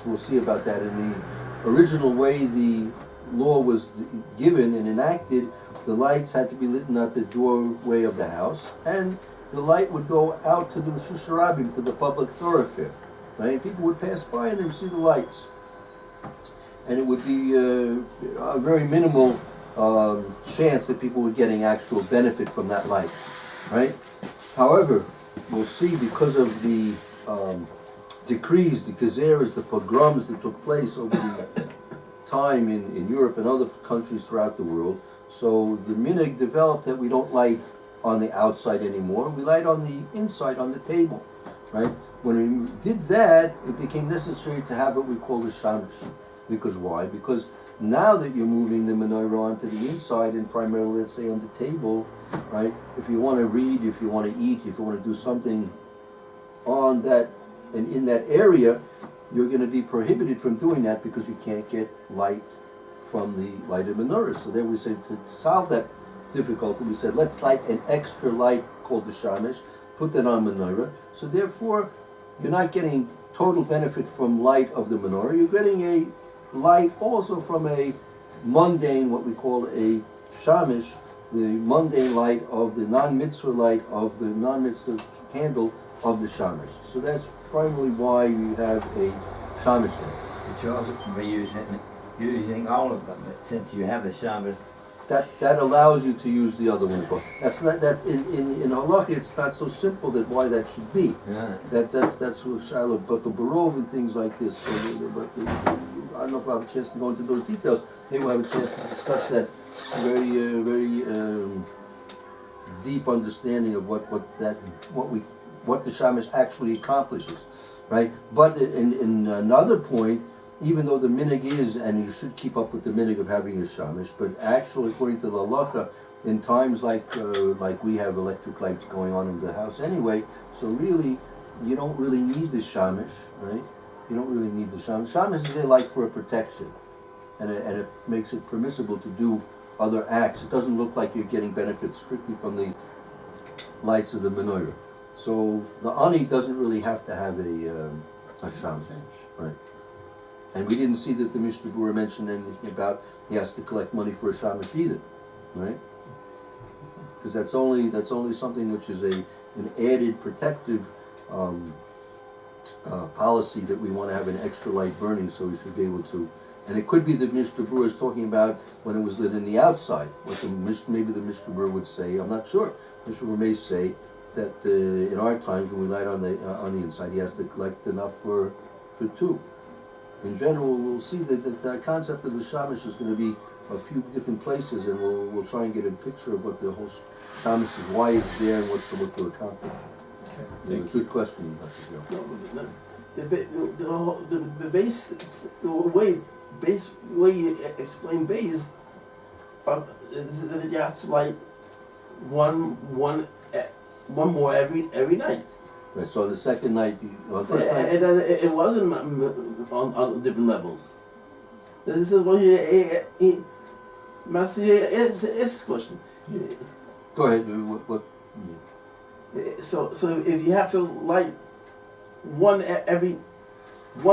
we'll see about that. In the original way the law was given and enacted, the lights had to be lit at the doorway of the house, and the light would go out to the Rishus Harabim, to the public thoroughfare. Right? People would pass by and they would see the lights. And it would be a very minimal chance that people were getting actual benefit from that light. Right? However, we'll see because of the decrees, the gezeras, the pogroms that took place over the time in Europe and other countries throughout the world, so the minhag developed that we don't light on the outside anymore. We light on the inside, on the table, right? When we did that, it became necessary to have what we call the shamash. Because why? Because now that you're moving the menorah onto the inside and primarily, let's say, on the table, right? If you want to read, if you want to eat, if you want to do something on that and in that area, you're going to be prohibited from doing that because you can't get light from the light of menorah. So then we said to solve that difficulty, we said let's light an extra light called the shamash, put that on menorah. So therefore, you're not getting total benefit from light of the menorah. You're getting a light also from a mundane, what we call a shamash, the mundane light of the non-mitzvah light of the non-mitzvah candle of the shamash. So that's primarily why you have a shamash light. But you also be using all of them. But since you have the Shabbos, that allows you to use the other one as well. That's not that in halacha. It's not so simple that why that should be. yeah. That's what Shiloh, but the Berura and things like this. So but I don't know if we'll have a chance to go into those details. Maybe we'll have a chance to discuss that very deep understanding of what the Shamish actually accomplishes, right? But in another point, even though the minig is, and you should keep up with the minig of having a Shamish, but actually, according to the halacha, in times like we have electric lights going on in the house anyway, so really, you don't really need the Shamish, right? You don't really need the Shamish. Shamish is there like for a protection, and it makes it permissible to do other acts. It doesn't look like you're getting benefits strictly from the lights of the menorah. So the ani doesn't really have to have a Shamish, right? And we didn't see that the Mishnah Berura mentioned anything about he has to collect money for a Shamish either, right? Because that's only something which is an added protective policy that we want to have an extra light burning, so we should be able to. And it could be that Mishnah Berura is talking about when it was lit in the outside. Maybe the Mishnah Berura would say, I'm not sure. Mishnah Berura may say that in our times when we light on the inside, he has to collect enough for two. In general, we'll see that the concept of the Shamish is going to be a few different places, and we'll try and get a picture of what the whole Shamish is, why it's there, and what's to look to accomplish. Good question, Dr. Joe. The way you explain base is that you have to light one more every night. Right, so the second night, first night, And it wasn't on different levels. This is what he Master, it's a question. go ahead. What? So if you have to light one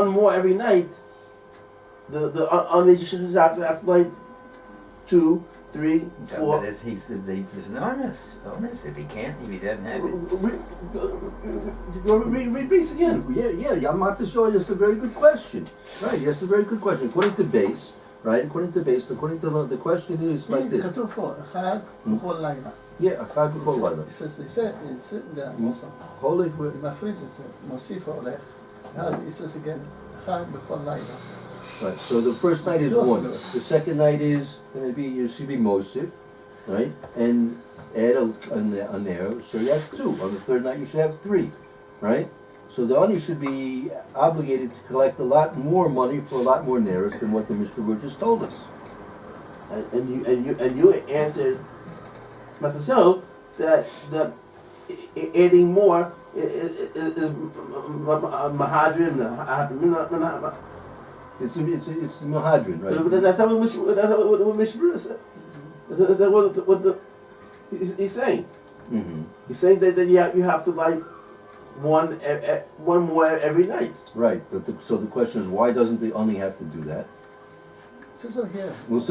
more every night, the on you should have to light 2, 3, 4. But he says there's an onus if he doesn't have it. Read base again. Yeah, I'm not sure. That's a very good question. Right, that's a very good question. According to base, right? According to the question is like this. כתוב פה, אחד בכל לילה. Yeah, אחד בכל לילה. It's there also. Holy. מפריד את זה, מוסיף הולך. It says again, אחד בכל לילה. Right, so the first night is one. The second night is going to be, you should be Mosif, right? And add a nair, so you have 2. On the third night you should have 3, right? So the Ani should be obligated to collect a lot more money for a lot more nairs than what the Mishnah Berura just told us. And you answered Matasel that adding more is Mahadrin. It's the Mahadrin, right? But that's not what Mishnah Berura said. That's what he's saying. Mm-hmm. He's saying that you have to light one more every night. Right, but so the question is, why doesn't the Ani have to do that? It says here, it's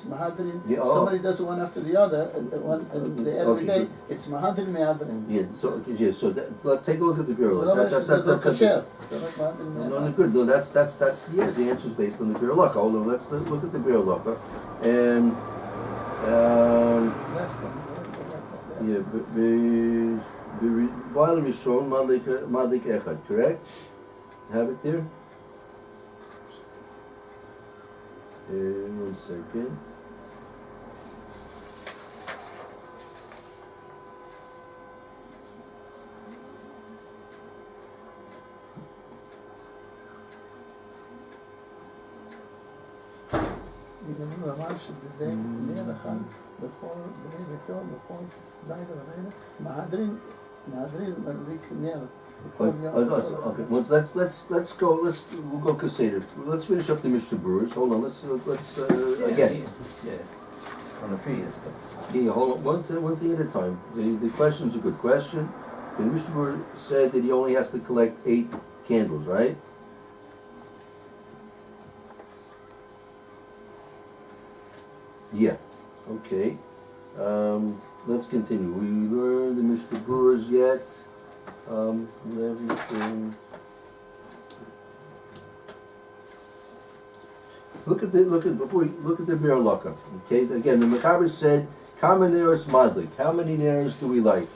Mahadrin. Yeah, oh. Somebody does one after the other, and the end of the day, it's Mahadrin Mehadrin. Yeah, so let's take a look at the Berura. No, good. No, that's yeah. The answer is based on the Berura. Hold on, let's look at the Berura. And while we shown Madlik Echad, correct? Have it there. One second. אמר שבדי נר אחד בכל בני ביתו, בכל לילה ולילה, מהדרין מדליק נר. Okay, well, we'll go Kaseder. Let's finish up the Mishnah Berura. Hold on, let's again. Yes. On the previous book. Yeah, hold on, one thing at a time. The question's a good question. The Mishnah Berura said that he only has to collect 8 candles, right? Yeah. Okay. Let's continue. We learned the Mishnah Berura's yet. Look at the Berura. Okay, again the Mechaber said, Kama neros madlik. How many neros do we light?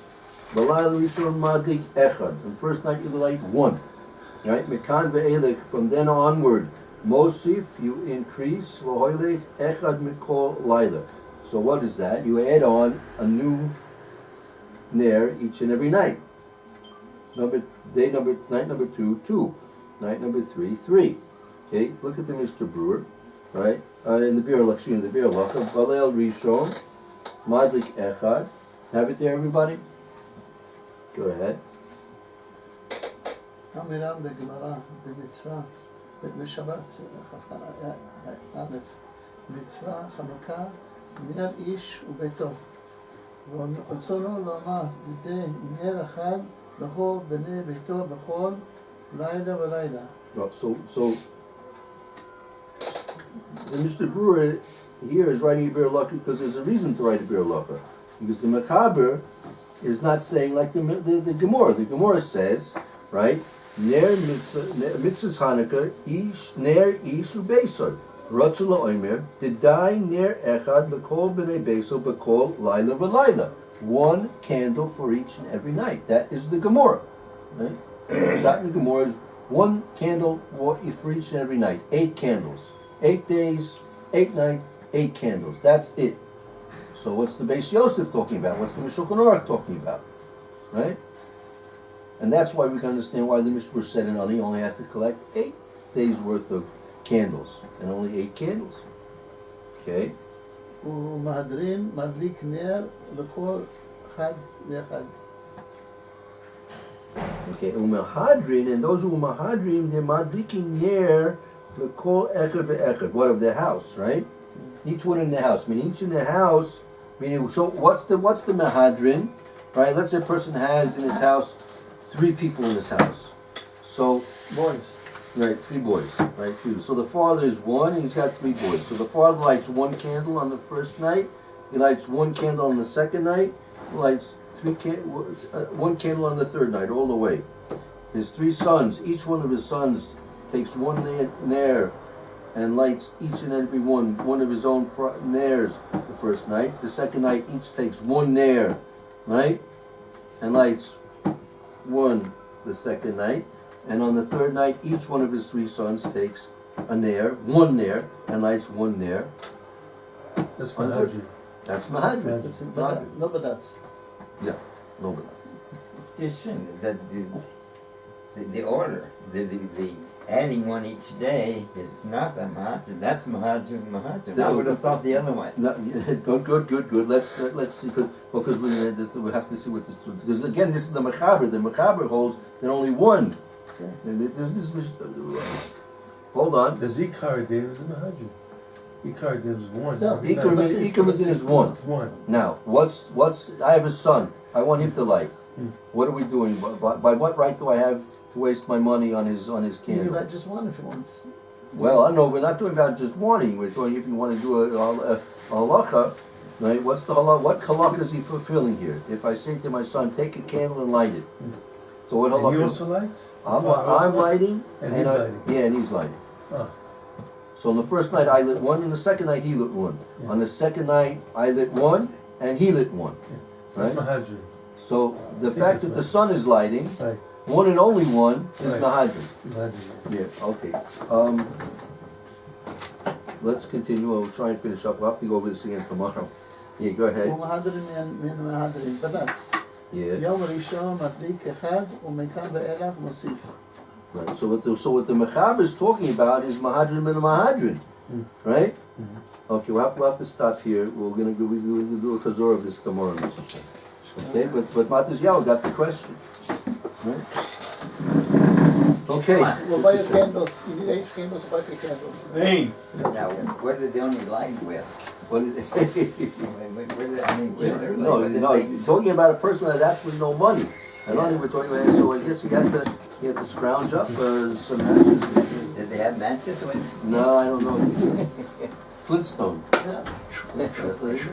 Balayl Rishon madlik echad. The first night you light 1. Right? Mekan ve'elech, from then onward. Mosif, you increase. V'hoilech echad mikol laila. So what is that? You add on a new ner each and every night. Night number 2, 2. Night number 3, 3. Okay, look at the Mr. Brewer, right? In the Berura, the Berura, Balel Rishon, Madlik Echad. Have it there, everybody? Go ahead. אמירה בגמרא, במצווה, בשבת, א', מצווה חנוכה, נר איש וביתו. ורצונו לומר לידי נר אחד לכל בני ביתו בכל לילה ולילה. So the Mr. Brewer here is writing a Berura because there's a reason to write a Berura. Because the Mechaber is not saying like the Gemara. The Gemara says, right, Ner mitzvahs Chanukah, ner ish ubeisod. Ratzul la'omer, Didai ner echad l'kol b'nei beisod b'kol laila v'laila. One candle for each and every night. That is the Gemara. Right? That in the Gemara is one candle for each and every night. 8 candles. 8 days, 8 nights, 8 candles. That's it. So what's the Beis Yosef talking about? What's the Shulchan Aruch talking about? Right? And that's why we can understand why the Mishna said in he only has to collect 8 days worth of candles. And only 8 candles. Okay? ומהדרין מדליק נר לכל אחד ואחד. Okay, umahadrin, and those who umahadrin, they're madliking ner l'kol echad ve'echad. What of their house, right? Each one in the house. Meaning each in the house. Meaning, so what's the mahadrin, right? Let's say a person has in his house 3 people in his house. So boys. Right, 3 boys. Right, 3. So the father is 1, and he's got 3 boys. So the father lights 1 candle on the first night. He lights 1 candle on the second night. He lights 1 candle on the third night, all the way. His 3 sons, each one of his sons takes 1 ner and lights each and every one of his own ners the first night. The second night, each takes 1 ner, right, and lights 1 the second night. And on the third night, each one of his 3 sons takes a ner, 1 ner, and lights 1 ner. That's Mahadri. That's Mahadri. No, but that's. Yeah, no, but Just that the order, the adding 1 each day is not the Mahadri. That's Mahadri. I would have thought the other way. no, good. Let's see, because we have to see what this. Because again, this is the Mechaber. The Mechaber holds that only 1. Okay. Hold on. The Zikar Day was in Mahadri. Ikar Day was 1. So, Ikar is 1. 1. Now, what's? I have a son. I want him to light. What are we doing? By what right do I have to waste my money on his You can candle? light just one if he wants. Well, I know we're not talking about just wanting. We're talking if you want to do a halacha, right? What's the halakha? What halakha is he fulfilling here? If I say to my son, take a candle and light it. So what And he halakha? also lights? I'm lighting, And he's lighting. Yeah, and he's lighting. Oh. So on the first night I lit 1, and the second night he lit 1. Yeah. On the second night I lit 1, and he lit 1. That's Right? Mahadri. So the think fact it's that the right. sun is lighting, Right. 1 and only 1 is Right. Mahadri. Mahadri. Yeah, okay. Let's continue. We'll try and finish up. We'll have to go over this again tomorrow. Yeah, go ahead. ומהדרין מן מהדרין, בד"ץ. Yeah. יום ראשון מדליק אחד ומכאן ואילך מוסיף. Right. So what the Mechaber is talking about is Mahadrin min Mahadrin. Right? Okay, we'll have to stop here. We're gonna do a chazor of this tomorrow, Mr. Shem. Okay, but Matas Yao got the question. Right? Okay. We'll buy your candles. You need 8 candles, buy your candles. Ain. Now, where did they only light with? But Where did, I mean, literally, no, where did no, they- you're talking about a person who has absolutely no money. And only we're talking about, so I guess you have to scrounge up some matches. Did they have matches with? No, I don't know. Flintstone. Yeah. That's what it is.